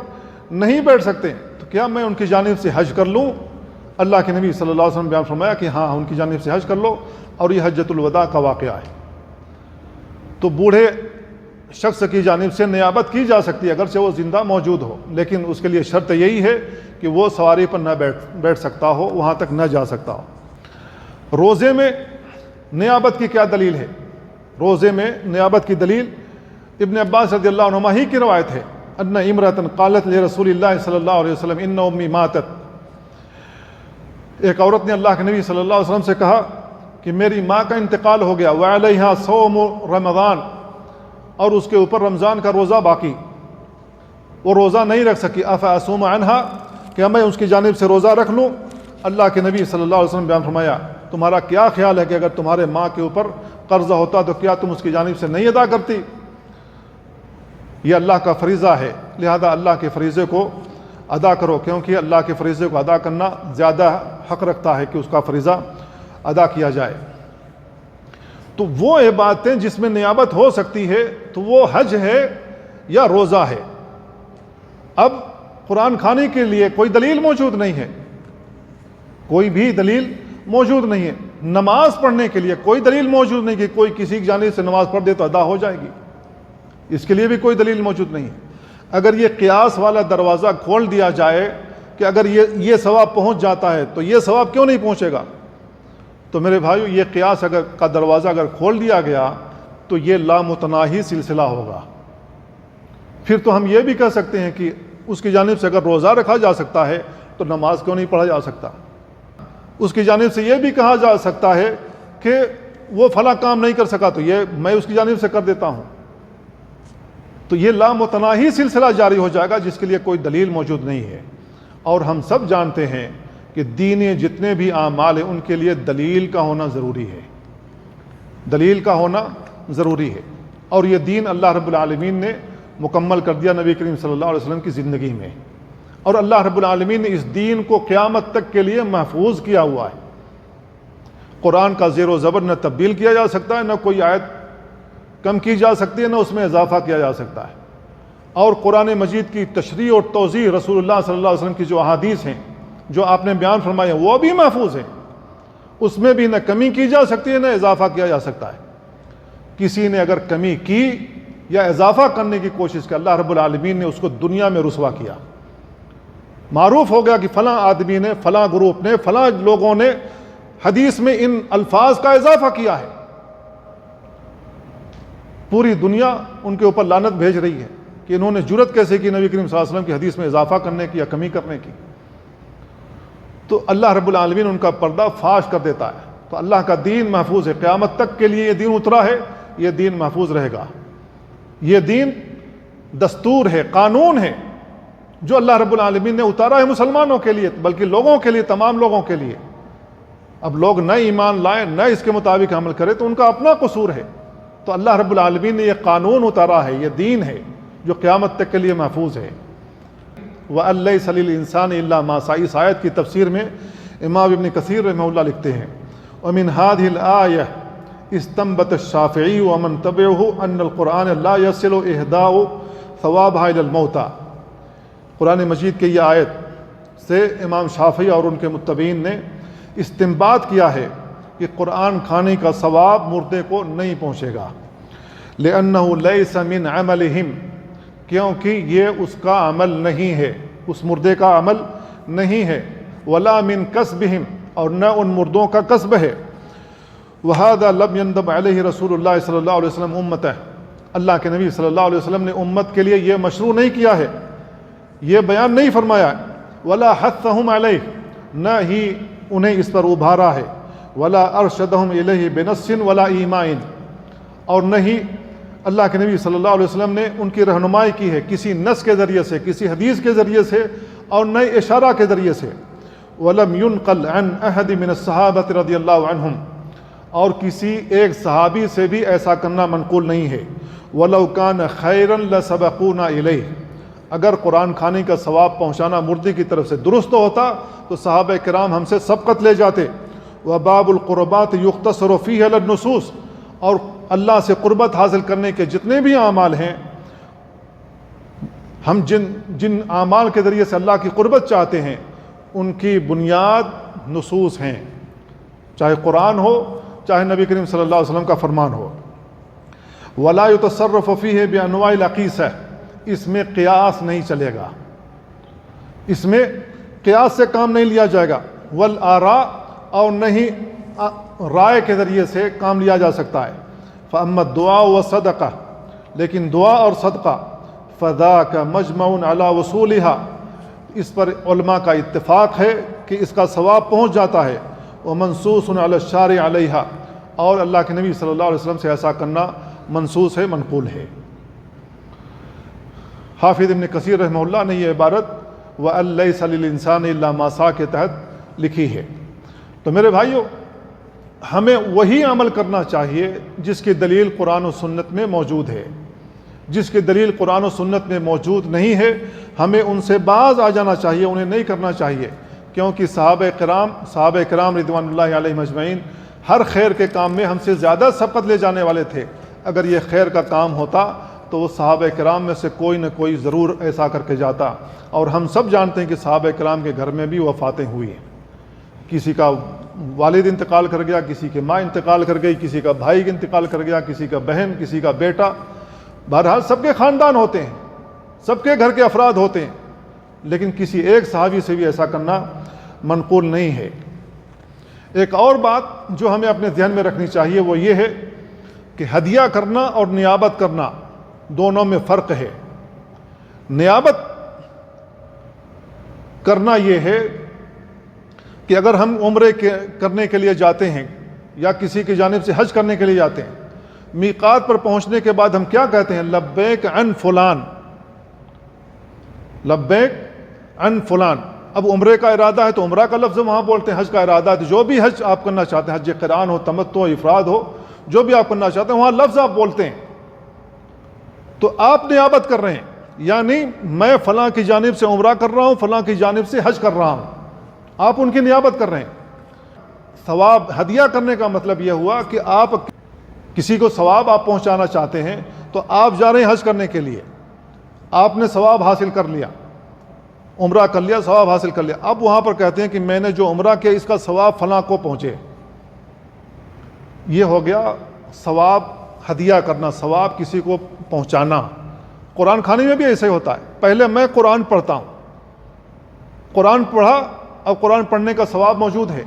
نہیں بیٹھ سکتے، تو کیا میں ان کی جانب سے حج کر لوں؟ اللہ کے نبی صلی اللہ علیہ وسلم بیان فرمایا کہ ہاں، ان کی جانب سے حج کر لو. اور یہ حجۃ الوداع کا واقعہ ہے. تو بوڑھے شخص کی جانب سے نیابت کی جا سکتی ہے اگرچہ وہ زندہ موجود ہو، لیکن اس کے لیے شرط یہی ہے کہ وہ سواری پر نہ بیٹھ سکتا ہو، وہاں تک نہ جا سکتا ہو. روزے میں نیابت کی کیا دلیل ہے؟ روزے میں نیابت کی دلیل ابن عباس رضی اللہ عنہما ہی کی روایت ہے. ان امرأۃ قالت لرسول اللہ صلی اللہ علیہ وسلم ان امی ماتت. ایک عورت نے اللہ کے نبی صلی اللہ علیہ وسلم سے کہا کہ میری ماں کا انتقال ہو گیا، وعلیہا صوم رمضان، اور اس کے اوپر رمضان کا روزہ باقی، وہ روزہ نہیں رکھ سکی. افاصوم عنہا، کیا میں اس کی جانب سے روزہ رکھ لوں؟ اللہ کے نبی صلی اللہ علیہ وسلم بیان فرمایا، تمہارا کیا خیال ہے کہ اگر تمہارے ماں کے اوپر قرضہ ہوتا تو کیا تم اس کی جانب سے نہیں ادا کرتی؟ یہ اللہ کا فریضہ ہے، لہذا اللہ کے فریضے کو ادا کرو، کیونکہ اللہ کے فریضے کو ادا کرنا زیادہ حق رکھتا ہے کہ اس کا فریضہ ادا کیا جائے. تو وہ عبادتیں جس میں نیابت ہو سکتی ہے تو وہ حج ہے یا روزہ ہے. اب قرآن خوانی کے لیے کوئی دلیل موجود نہیں ہے، کوئی بھی دلیل موجود نہیں ہے. نماز پڑھنے کے لیے کوئی دلیل موجود نہیں کہ کوئی کسی کی جانب سے نماز پڑھ دے تو ادا ہو جائے گی، اس کے لیے بھی کوئی دلیل موجود نہیں ہے. اگر یہ قیاس والا دروازہ کھول دیا جائے کہ اگر یہ ثواب پہنچ جاتا ہے تو یہ ثواب کیوں نہیں پہنچے گا، تو میرے بھائیو یہ قیاس کا دروازہ اگر کھول دیا گیا تو یہ لامتناہی سلسلہ ہوگا. پھر تو ہم یہ بھی کہہ سکتے ہیں کہ اس کی جانب سے اگر روزہ رکھا جا سکتا ہے تو نماز کیوں نہیں پڑھا جا سکتا. اس کی جانب سے یہ بھی کہا جا سکتا ہے کہ وہ فلاں کام نہیں کر سکا تو یہ میں اس کی جانب سے کر دیتا ہوں. تو یہ لامتناہی سلسلہ جاری ہو جائے گا جس کے لیے کوئی دلیل موجود نہیں ہے. اور ہم سب جانتے ہیں کہ دین جتنے بھی اعمال ہیں ان کے لیے دلیل کا ہونا ضروری ہے، دلیل کا ہونا ضروری ہے. اور یہ دین اللہ رب العالمین نے مکمل کر دیا نبی کریم صلی اللہ علیہ وسلم کی زندگی میں، اور اللہ رب العالمین نے اس دین کو قیامت تک کے لیے محفوظ کیا ہوا ہے. قرآن کا زیر و زبر نہ تبدیل کیا جا سکتا ہے، نہ کوئی آیت کم کی جا سکتی ہے، نہ اس میں اضافہ کیا جا سکتا ہے. اور قرآن مجید کی تشریح اور توضیح رسول اللہ صلی اللہ علیہ وسلم کی جو احادیث ہیں، جو آپ نے بیان فرمائے، وہ بھی محفوظ ہیں. اس میں بھی نہ کمی کی جا سکتی ہے نہ اضافہ کیا جا سکتا ہے. کسی نے اگر کمی کی یا اضافہ کرنے کی کوشش کی، اللہ رب العالمین نے اس کو دنیا میں رسوا کیا. معروف ہو گیا کہ فلاں آدمی نے، فلاں گروپ نے، فلاں لوگوں نے حدیث میں ان الفاظ کا اضافہ کیا ہے. پوری دنیا ان کے اوپر لعنت بھیج رہی ہے کہ انہوں نے جرأت کیسے کی نبی کریم صلی اللہ علیہ وسلم کی حدیث میں اضافہ کرنے کی یا کمی کرنے کی. تو اللہ رب العالمین ان کا پردہ فاش کر دیتا ہے. تو اللہ کا دین محفوظ ہے، قیامت تک کے لیے یہ دین اترا ہے، یہ دین محفوظ رہے گا. یہ دین دستور ہے، قانون ہے جو اللہ رب العالمین نے اتارا ہے مسلمانوں کے لیے، بلکہ لوگوں کے لیے، تمام لوگوں کے لیے. اب لوگ نہ ایمان لائیں نہ اس کے مطابق عمل کریں تو ان کا اپنا قصور ہے. تو اللہ رب العالمین نے یہ قانون اتارا ہے, یہ دین ہے جو قیامت تک کے لیے محفوظ ہے. وَأَن لَيْسَ لِلْإِنسَانِ إِلَّا مَا سَعَى. اس آیت کی تفسیر میں امام ابن کثیر رحمہ اللہ لکھتے ہیں وَمِنْ هَذِهِ الْآيَةِ اسْتَنبَطَ الشَّافِعِيُّ وَمَنْ تَبِعَهُ أَنَّ الْقُرْآنَ لَا يَصِلُ إِهْدَاءُ ثَوَابِهَا إِلَى الْمَوْتَى. قرآن مجید کی یہ آیت سے امام شافعی اور ان کے متبعین نے استنباط کیا ہے کہ قرآن کھانے کا ثواب مردے کو نہیں پہنچے گا. لِأَنَّهُ لَيْسَ مِنْ عَمَلِهِمْ, کیونکہ یہ اس کا عمل نہیں ہے, اس مردے کا عمل نہیں ہے. وَلَا مِنْ كَسْبِهِمْ, اور نہ ان مردوں کا کسب ہے. وَهَذَا لَمْ يَنْدَبْ عَلَيْهِ رسول اللہ صلی اللہ علیہ وسلم امتہ. اللہ کے نبی صلی اللہ علیہ وسلم نے امت کے لیے یہ مشروع نہیں کیا ہے, یہ بیان نہیں فرمایا. وَلَا حَثَّهُمْ عَلَيْهِ, نہ ہی انہیں اس پر ابھارا ہے. وَلَا أَرْشَدَهُمْ إِلَيْهِ بِنَصٍّ وَلَا إِيمَاءٍ, اور نہ ہی اللہ کے نبی صلی اللہ علیہ وسلم نے ان کی رہنمائی کی ہے کسی نص کے ذریعے سے, کسی حدیث کے ذریعے سے, اور نہ اشارہ کے ذریعے سے. وَلَمْ يُنْقَلْ عَنْ أَحَدٍ مِّنَ الصَّحَابَةِ رضی اللہ عنہم, اور کسی ایک صحابی سے بھی ایسا کرنا منقول نہیں ہے. وَلَوْ كَانَ خَيْرًا لَسَبَقُونَا إِلَيْهِ, اگر قرآن کھانے کا ثواب پہنچانا مردے کی طرف سے درست ہوتا تو صحابہ کرام ہم سے سبقت لے جاتے. وَبَابُ الْقُرْبَاتِ يُخْتَصَرُ فِيهِ عَلَى النُّصُوص, اور اللہ سے قربت حاصل کرنے کے جتنے بھی اعمال ہیں, ہم جن اعمال کے ذریعے سے اللہ کی قربت چاہتے ہیں ان کی بنیاد نصوص ہیں, چاہے قرآن ہو چاہے نبی کریم صلی اللہ علیہ وسلم کا فرمان ہو. وَلَا يُتَصَرَّفُ فِيهِ بِأَنْوَاعِ الْأَقِيسَةِ, اس میں قیاس نہیں چلے گا, اس میں قیاس سے کام نہیں لیا جائے گا. وَالْآرَاء, اور نہیں رائے کے ذریعے سے کام لیا جا سکتا ہے. فَأَمَّا الدُّعَاءُ وَالصَّدَقَةُ, لیکن دعا اور صدقہ فَذَاكَ مَجْمَعٌ عَلَى وُصُولِهَا, اس پر علماء کا اتفاق ہے کہ اس کا ثواب پہنچ جاتا ہے. وَمَنْصُوصٌ عَلَى الشَّارِعِ عَلَيْهَا, اور اللہ کے نبی صلی اللہ علیہ وسلم سے ایسا کرنا منصوص ہے, منقول ہے. حافظ ابن کثیر رحمہ اللہ نے یہ عبارت وَأَن لَيْسَ لِلْإِنسَانِ إِلَّا مَا سَعَى کے تحت لکھی ہے. تو میرے بھائیو, ہمیں وہی عمل کرنا چاہیے جس کی دلیل قرآن و سنت میں موجود ہے. جس کی دلیل قرآن و سنت میں موجود نہیں ہے ہمیں ان سے باز آ جانا چاہیے, انہیں نہیں کرنا چاہیے. کیونکہ صحابہ کرام رضوان اللہ علیہم اجمعین ہر خیر کے کام میں ہم سے زیادہ سبقت لے جانے والے تھے. اگر یہ خیر کا کام ہوتا تو وہ صحابہ کرام میں سے کوئی نہ کوئی ضرور ایسا کر کے جاتا. اور ہم سب جانتے ہیں کہ صحابہ کرام کے گھر میں بھی وفاتیں ہوئی ہیں. کسی کا والد انتقال کر گیا, کسی کے ماں انتقال کر گئی, کسی کا بھائی انتقال کر گیا, کسی کا بہن, کسی کا بیٹا. بہرحال سب کے خاندان ہوتے ہیں, سب کے گھر کے افراد ہوتے ہیں, لیکن کسی ایک صحابی سے بھی ایسا کرنا منقول نہیں ہے. ایک اور بات جو ہمیں اپنے ذہن میں رکھنی چاہیے وہ یہ ہے کہ ہدیہ کرنا اور نیابت کرنا دونوں میں فرق ہے. نیابت کرنا یہ ہے کہ اگر ہم عمرے کرنے کے لیے جاتے ہیں یا کسی کی جانب سے حج کرنے کے لیے جاتے ہیں, میقات پر پہنچنے کے بعد ہم کیا کہتے ہیں؟ لبیک عن فلان, لبیک عن فلان. اب عمرے کا ارادہ ہے تو عمرہ کا لفظ وہاں بولتے ہیں, حج کا ارادہ ہے تو جو بھی حج آپ کرنا چاہتے ہیں, حج قران ہو, تمتع ہو, افراد ہو, جو بھی آپ کرنا چاہتے ہیں وہاں لفظ آپ بولتے ہیں. تو آپ نیابت کر رہے ہیں, یعنی میں فلاں کی جانب سے عمرہ کر رہا ہوں, فلاں کی جانب سے حج کر رہا ہوں, آپ ان کی نیابت کر رہے ہیں. ثواب ہدیہ کرنے کا مطلب یہ ہوا کہ آپ کسی کو ثواب آپ پہنچانا چاہتے ہیں تو آپ جا رہے ہیں حج کرنے کے لیے, آپ نے ثواب حاصل کر لیا, عمرہ کر لیا, ثواب حاصل کر لیا. اب وہاں پر کہتے ہیں کہ میں نے جو عمرہ کیا اس کا ثواب فلاں کو پہنچے. یہ ہو گیا ثواب ہدیہ کرنا, ثواب کسی کو پہنچانا. قرآن کھانے میں بھی ایسے ہی ہوتا ہے. پہلے میں قرآن پڑھتا ہوں, قرآن پڑھا, اب قرآن پڑھنے کا ثواب موجود ہے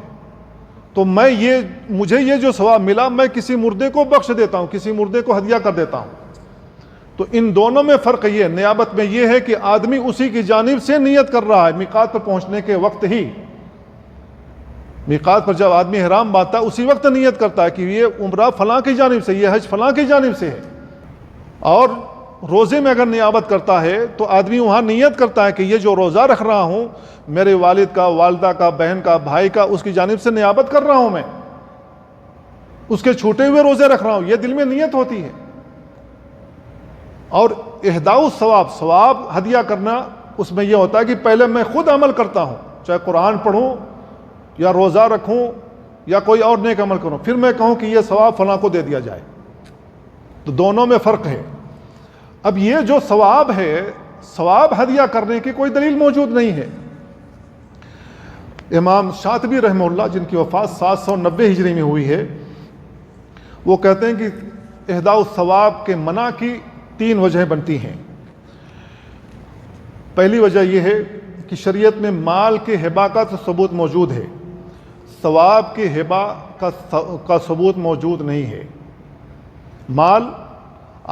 تو مجھے یہ جو ثواب ملا میں کسی مردے کو بخش دیتا ہوں, کسی مردے کو ہدیہ کر دیتا ہوں. تو ان دونوں میں فرق یہ ہے. نیابت میں یہ ہے کہ آدمی اسی کی جانب سے نیت کر رہا ہے میقات پر پہنچنے کے وقت ہی. میقات پر جب آدمی احرام باندھتا ہے اسی وقت نیت کرتا ہے کہ یہ عمرہ فلاں کی جانب سے, یہ حج فلاں کی جانب سے ہے. اور روزے میں اگر نیابت کرتا ہے تو آدمی وہاں نیت کرتا ہے کہ یہ جو روزہ رکھ رہا ہوں میرے والد کا، والدہ کا، بہن کا، بھائی کا، اس کی جانب سے نیابت کر رہا ہوں، میں اس کے چھوٹے ہوئے روزے رکھ رہا ہوں، یہ دل میں نیت ہوتی ہے۔ اور اہداء الثواب، ثواب ہدیہ کرنا، اس میں یہ ہوتا ہے کہ پہلے میں خود عمل کرتا ہوں، چاہے قرآن پڑھوں یا روزہ رکھوں یا کوئی اور نیک عمل کروں، پھر میں کہوں کہ یہ ثواب فلاں کو دے دیا جائے، تو دونوں میں فرق ہے۔ اب یہ جو ثواب ہے، ثواب ہدیہ کرنے کی کوئی دلیل موجود نہیں ہے۔ امام شاطبی رحمہ اللہ، جن کی وفات 790 ہجری میں ہوئی ہے، وہ کہتے ہیں کہ اہداء الثواب کے منع کی 3 وجہیں بنتی ہیں۔ پہلی وجہ یہ ہے کہ شریعت میں مال کے ہبہ کا تو ثبوت موجود ہے، ثواب کے ہبہ کا ثبوت موجود نہیں ہے۔ مال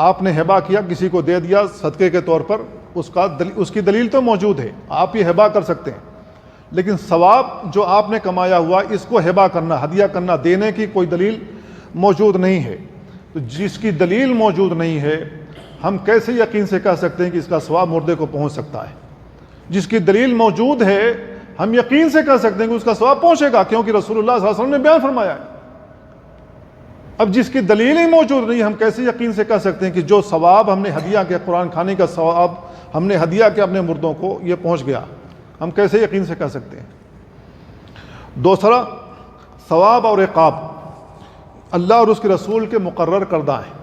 آپ نے ہبہ کیا، کسی کو دے دیا صدقے کے طور پر، اس کی دلیل تو موجود ہے، آپ یہ ہبہ کر سکتے ہیں، لیکن ثواب جو آپ نے کمایا ہوا اس کو ہبہ کرنا، ہدیہ کرنا، دینے کی کوئی دلیل موجود نہیں ہے۔ تو جس کی دلیل موجود نہیں ہے، ہم کیسے یقین سے کہہ سکتے ہیں کہ اس کا ثواب مردے کو پہنچ سکتا ہے؟ جس کی دلیل موجود ہے ہم یقین سے کہہ سکتے ہیں کہ اس کا ثواب پہنچے گا، کیونکہ رسول اللہ صلی اللہ علیہ وسلم نے بیان فرمایا ہے۔ اب جس کی دلیل ہی موجود نہیں، ہم کیسے یقین سے کہہ سکتے ہیں کہ جو ثواب ہم نے ہدیہ کیا، قرآن کھانے کا ثواب ہم نے ہدیہ کیا اپنے مردوں کو، یہ پہنچ گیا؟ ہم کیسے یقین سے کہہ سکتے ہیں؟ دوسرا، ثواب اور عقاب اللہ اور اس کے رسول کے مقرر کردہ ہیں۔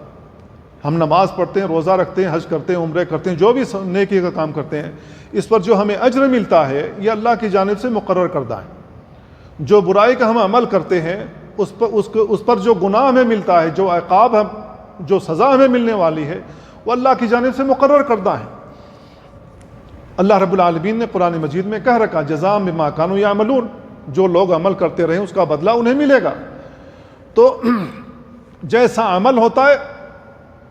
ہم نماز پڑھتے ہیں، روزہ رکھتے ہیں، حج کرتے ہیں، عمرے کرتے ہیں، جو بھی نیکی کا کام کرتے ہیں، اس پر جو ہمیں اجر ملتا ہے یہ اللہ کی جانب سے مقرر کردہ ہے۔ جو برائی کا ہم عمل کرتے ہیں اس پر جو گناہ ہمیں ملتا ہے، جو عقاب جو سزا ہمیں ملنے والی ہے، وہ اللہ کی جانب سے مقرر کردہ ہے۔ اللہ رب العالمین نے قرآن مجید میں کہہ رکھا، جزاء بما کانوا یعملون، جو لوگ عمل کرتے رہے اس کا بدلہ انہیں ملے گا۔ تو جیسا عمل ہوتا ہے،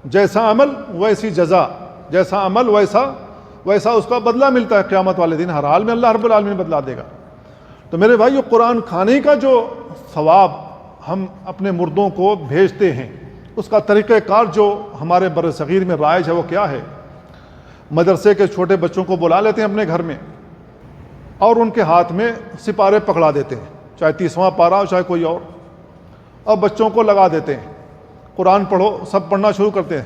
جیسا عمل ویسی جزا، جیسا عمل ویسا اس کا بدلہ ملتا ہے قیامت والے دن، ہر حال میں اللہ رب العالمین بدلہ دے گا۔ تو میرے بھائیو، قرآن کھانے کا جو ثواب ہم اپنے مردوں کو بھیجتے ہیں، اس کا طریقہ کار جو ہمارے بر صغیر میں رائج ہے وہ کیا ہے؟ مدرسے کے چھوٹے بچوں کو بلا لیتے ہیں اپنے گھر میں اور ان کے ہاتھ میں سپارے پکڑا دیتے ہیں، چاہے 30واں پارہ ہو چاہے کوئی اور بچوں کو لگا دیتے ہیں، قرآن پڑھو، سب پڑھنا شروع کرتے ہیں۔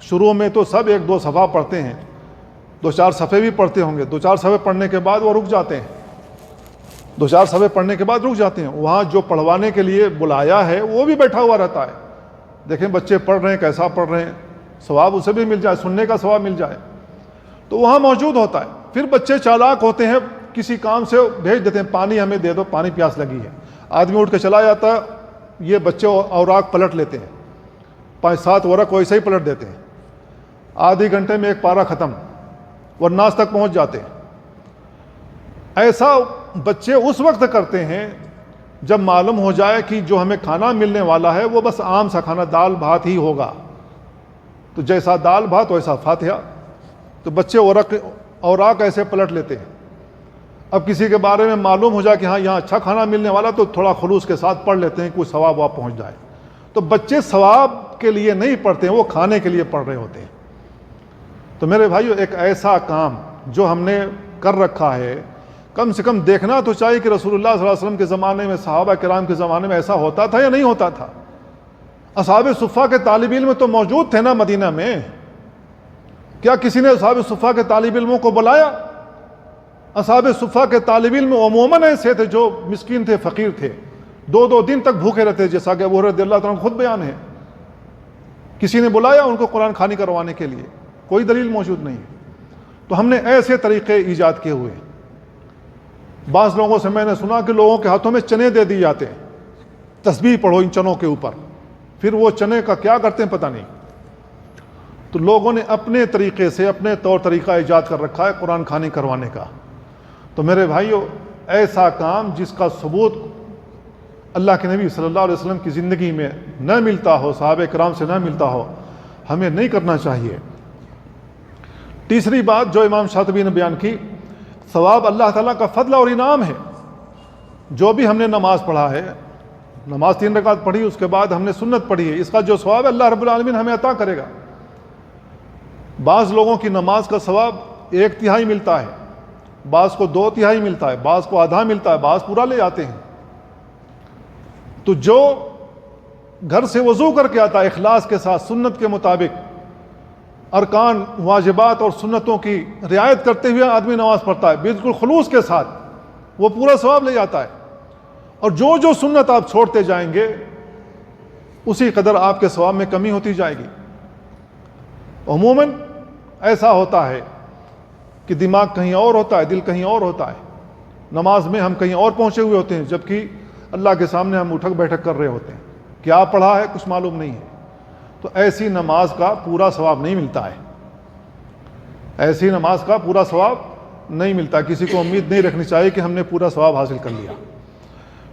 شروع میں تو سب 1-2 صفحہ پڑھتے ہیں، 2-4 صفحے بھی پڑھتے ہوں گے، 2-4 صفحے پڑھنے کے بعد وہ رک جاتے ہیں، 2-4 صفحے پڑھنے کے بعد رک جاتے ہیں۔ وہاں جو پڑھوانے کے لیے بلایا ہے وہ بھی بیٹھا ہوا رہتا ہے، دیکھیں بچے پڑھ رہے ہیں، کیسا پڑھ رہے ہیں، ثواب اسے بھی مل جائے، سننے کا ثواب مل جائے، تو وہاں موجود ہوتا ہے۔ پھر بچے چالاک ہوتے ہیں، کسی کام سے بھیج دیتے ہیں، پانی ہمیں دے دو، پانی پیاس لگی ہے، آدمی اٹھ کے چلا جاتا ہے، یہ بچے اوراق پلٹ لیتے ہیں، 5-7 ورق ویسے ہی پلٹ دیتے ہیں، آدھی گھنٹے میں ایک پارہ ختم، وہ ناس تک پہنچ جاتے ہیں۔ ایسا بچے اس وقت کرتے ہیں جب معلوم ہو جائے کہ جو ہمیں کھانا ملنے والا ہے وہ بس عام سا کھانا، دال بھات ہی ہوگا، تو جیسا دال بھات ویسا فاتحہ، تو بچے اوراق ایسے پلٹ لیتے ہیں۔ اب کسی کے بارے میں معلوم ہو جائے کہ ہاں یہاں اچھا کھانا ملنے والا، تو تھوڑا خلوص کے ساتھ پڑھ لیتے ہیں، کوئی ثواب وہاں پہنچ جائے۔ تو بچے ثواب کے لیے نہیں پڑھتے ہیں، وہ کھانے کے لیے پڑھ رہے ہوتے ہیں۔ تو میرے بھائیو، ایک ایسا کام جو ہم نے کر رکھا ہے، کم سے کم دیکھنا تو چاہیے کہ رسول اللہ صلی اللہ علیہ وسلم کے زمانے میں، صحابہ کرام کے زمانے میں ایسا ہوتا تھا یا نہیں ہوتا تھا؟ اصحاب صفہ کے طالب علم تو موجود تھے نا مدینہ میں، کیا کسی نے اصحاب صفہ کے طالب علموں کو بلایا؟ اصحاب صفہ کے طالب علم عموماً ایسے تھے جو مسکین تھے، فقیر تھے، 2 دن تک بھوکے رہتے، جیسا کہ ابو ہریرہ رضی اللہ تعالیٰ عنہ خود بیان ہے۔ کسی نے بلایا ان کو قرآن خوانی کروانے کے لیے؟ کوئی دلیل موجود نہیں ہے۔ تو ہم نے ایسے طریقے ایجاد کیے ہوئے ہیں۔ بعض لوگوں سے میں نے سنا کہ لوگوں کے ہاتھوں میں چنے دے دیے جاتے ہیں، تسبیح پڑھو ان چنوں کے اوپر، پھر وہ چنے کا کیا کرتے ہیں پتہ نہیں۔ تو لوگوں نے اپنے طریقے سے اپنے طور طریقہ ایجاد کر رکھا ہے قرآن خوانی کروانے کا۔ تو میرے بھائیو، ایسا کام جس کا ثبوت اللہ کے نبی صلی اللہ علیہ وسلم کی زندگی میں نہ ملتا ہو، صحابہ کرام سے نہ ملتا ہو، ہمیں نہیں کرنا چاہیے۔ تیسری بات جو امام شاطبی نے بیان کی، ثواب اللہ تعالیٰ کا فضل اور انعام ہے۔ جو بھی ہم نے نماز پڑھا ہے، نماز 3 رکعت پڑھی، اس کے بعد ہم نے سنت پڑھی ہے، اس کا جو ثواب ہے اللہ رب العالمین ہمیں عطا کرے گا۔ بعض لوگوں کی نماز کا ثواب 1/3 ملتا ہے، بعض کو 2/3 ملتا ہے، بعض کو آدھا ملتا ہے، بعض پورا لے جاتے ہیں۔ تو جو گھر سے وضو کر کے آتا ہے اخلاص کے ساتھ، سنت کے مطابق، ارکان، واجبات اور سنتوں کی رعایت کرتے ہوئے آدمی نماز پڑھتا ہے بالکل خلوص کے ساتھ، وہ پورا ثواب لے جاتا ہے۔ اور جو جو سنت آپ چھوڑتے جائیں گے اسی قدر آپ کے ثواب میں کمی ہوتی جائے گی۔ عموماً ایسا ہوتا ہے کہ دماغ کہیں اور ہوتا ہے، دل کہیں اور ہوتا ہے، نماز میں ہم کہیں اور پہنچے ہوئے ہوتے ہیں، جبکہ اللہ کے سامنے ہم اٹھک بیٹھک کر رہے ہوتے ہیں، کیا پڑھا ہے کچھ معلوم نہیں ہے۔ تو ایسی نماز کا پورا ثواب نہیں ملتا ہے، ایسی نماز کا پورا ثواب نہیں ملتا۔ کسی کو امید نہیں رکھنی چاہیے کہ ہم نے پورا ثواب حاصل کر لیا۔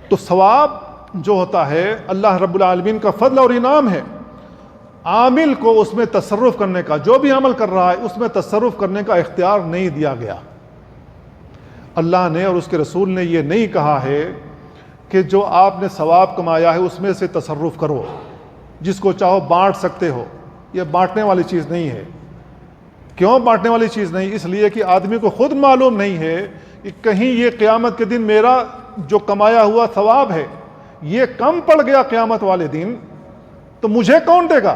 تو ثواب جو ہوتا ہے اللہ رب العالمین کا فضل اور انعام ہے، عامل کو اس میں تصرف کرنے کا، جو بھی عمل کر رہا ہے اس میں تصرف کرنے کا اختیار نہیں دیا گیا۔ اللہ نے اور اس کے رسول نے یہ نہیں کہا ہے کہ جو آپ نے ثواب کمایا ہے اس میں سے تصرف کرو، جس کو چاہو بانٹ سکتے ہو۔ یہ بانٹنے والی چیز نہیں ہے۔ کیوں بانٹنے والی چیز نہیں؟ اس لیے کہ آدمی کو خود معلوم نہیں ہے کہ کہیں یہ قیامت کے دن میرا جو کمایا ہوا ثواب ہے یہ کم پڑ گیا قیامت والے دن تو مجھے کون دے گا؟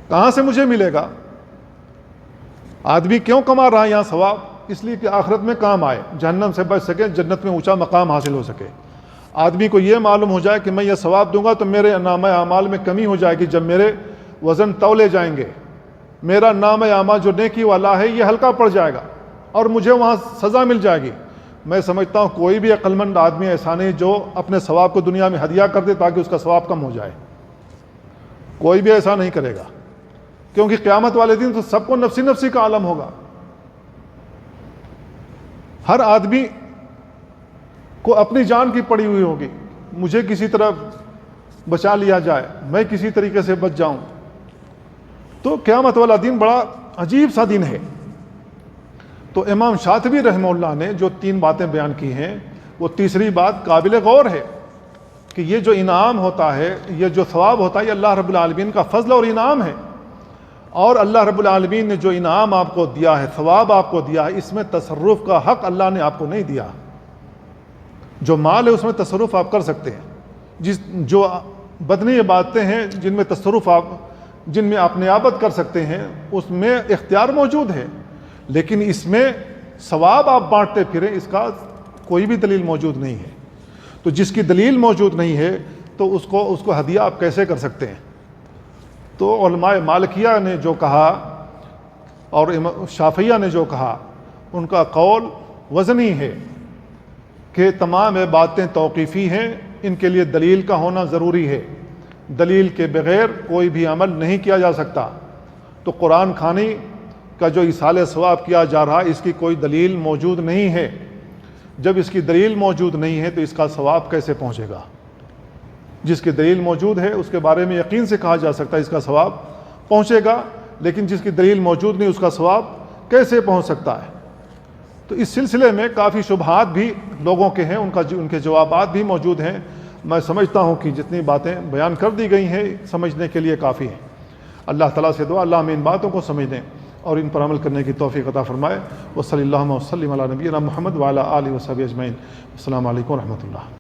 کہاں سے مجھے ملے گا؟ آدمی کیوں کما رہا ہے یہاں ثواب؟ اس لیے کہ آخرت میں کام آئے، جہنم سے بچ سکے، جنت میں اونچا مقام حاصل ہو سکے۔ آدمی کو یہ معلوم ہو جائے کہ میں یہ ثواب دوں گا تو میرے نامہ اعمال میں کمی ہو جائے گی، جب میرے وزن تولے جائیں گے میرا نامہ اعمال جو نیکی والا ہے یہ ہلکا پڑ جائے گا اور مجھے وہاں سزا مل جائے گی۔ میں سمجھتا ہوں کوئی بھی عقل مند آدمی ایسا نہیں جو اپنے ثواب کو دنیا میں ہدیہ کر دے تاکہ اس کا ثواب کم ہو جائے، کوئی بھی ایسا نہیں کرے گا، کیونکہ قیامت والے دن تو سب کو نفسی نفسی کا عالم ہوگا۔ ہر آدمی کو اپنی جان کی پڑی ہوئی ہوگی، مجھے کسی طرح بچا لیا جائے، میں کسی طریقے سے بچ جاؤں۔ تو قیامت والا دن بڑا عجیب سا دن ہے۔ تو امام شاطبی رحمہ اللہ نے جو 3 باتیں بیان کی ہیں، وہ تیسری بات قابل غور ہے کہ یہ جو انعام ہوتا ہے، یہ جو ثواب ہوتا ہے، یہ اللہ رب العالمین کا فضل اور انعام ہے۔ اور اللہ رب العالمین نے جو انعام آپ کو دیا ہے، ثواب آپ کو دیا ہے، اس میں تصرف کا حق اللہ نے آپ کو نہیں دیا۔ جو مال ہے اس میں تصرف آپ کر سکتے ہیں، جو بدنی عبادتیں ہیں جن میں تصرف جن میں آپ نیابت کر سکتے ہیں اس میں اختیار موجود ہے، لیکن اس میں ثواب آپ بانٹتے پھریں اس کا کوئی بھی دلیل موجود نہیں ہے۔ تو جس کی دلیل موجود نہیں ہے تو اس کو ہدیہ آپ کیسے کر سکتے ہیں؟ تو علماء مالکیہ نے جو کہا اور شافعیہ نے جو کہا، ان کا قول وزنی ہے کہ تمام باتیں توقیفی ہیں، ان کے لیے دلیل کا ہونا ضروری ہے، دلیل کے بغیر کوئی بھی عمل نہیں کیا جا سکتا۔ تو قرآن خوانی کا جو ایصال ثواب کیا جا رہا ہے اس کی کوئی دلیل موجود نہیں ہے۔ جب اس کی دلیل موجود نہیں ہے تو اس کا ثواب کیسے پہنچے گا؟ جس کی دلیل موجود ہے اس کے بارے میں یقین سے کہا جا سکتا ہے اس کا ثواب پہنچے گا، لیکن جس کی دلیل موجود نہیں اس کا ثواب کیسے پہنچ سکتا ہے؟ تو اس سلسلے میں کافی شبہات بھی لوگوں کے ہیں، ان کے جوابات بھی موجود ہیں۔ میں سمجھتا ہوں کہ جتنی باتیں بیان کر دی گئی ہیں سمجھنے کے لیے کافی ہیں۔ اللہ تعالیٰ سے دعا اللہ ہمیں ان باتوں کو سمجھنے اور ان پر عمل کرنے کی توفیق عطا فرمائے۔ وصلی اللہ وسلم علی نبینا محمد وعلی آلہ وصحبہ اجمعین۔ السلام علیکم ورحمۃ اللہ۔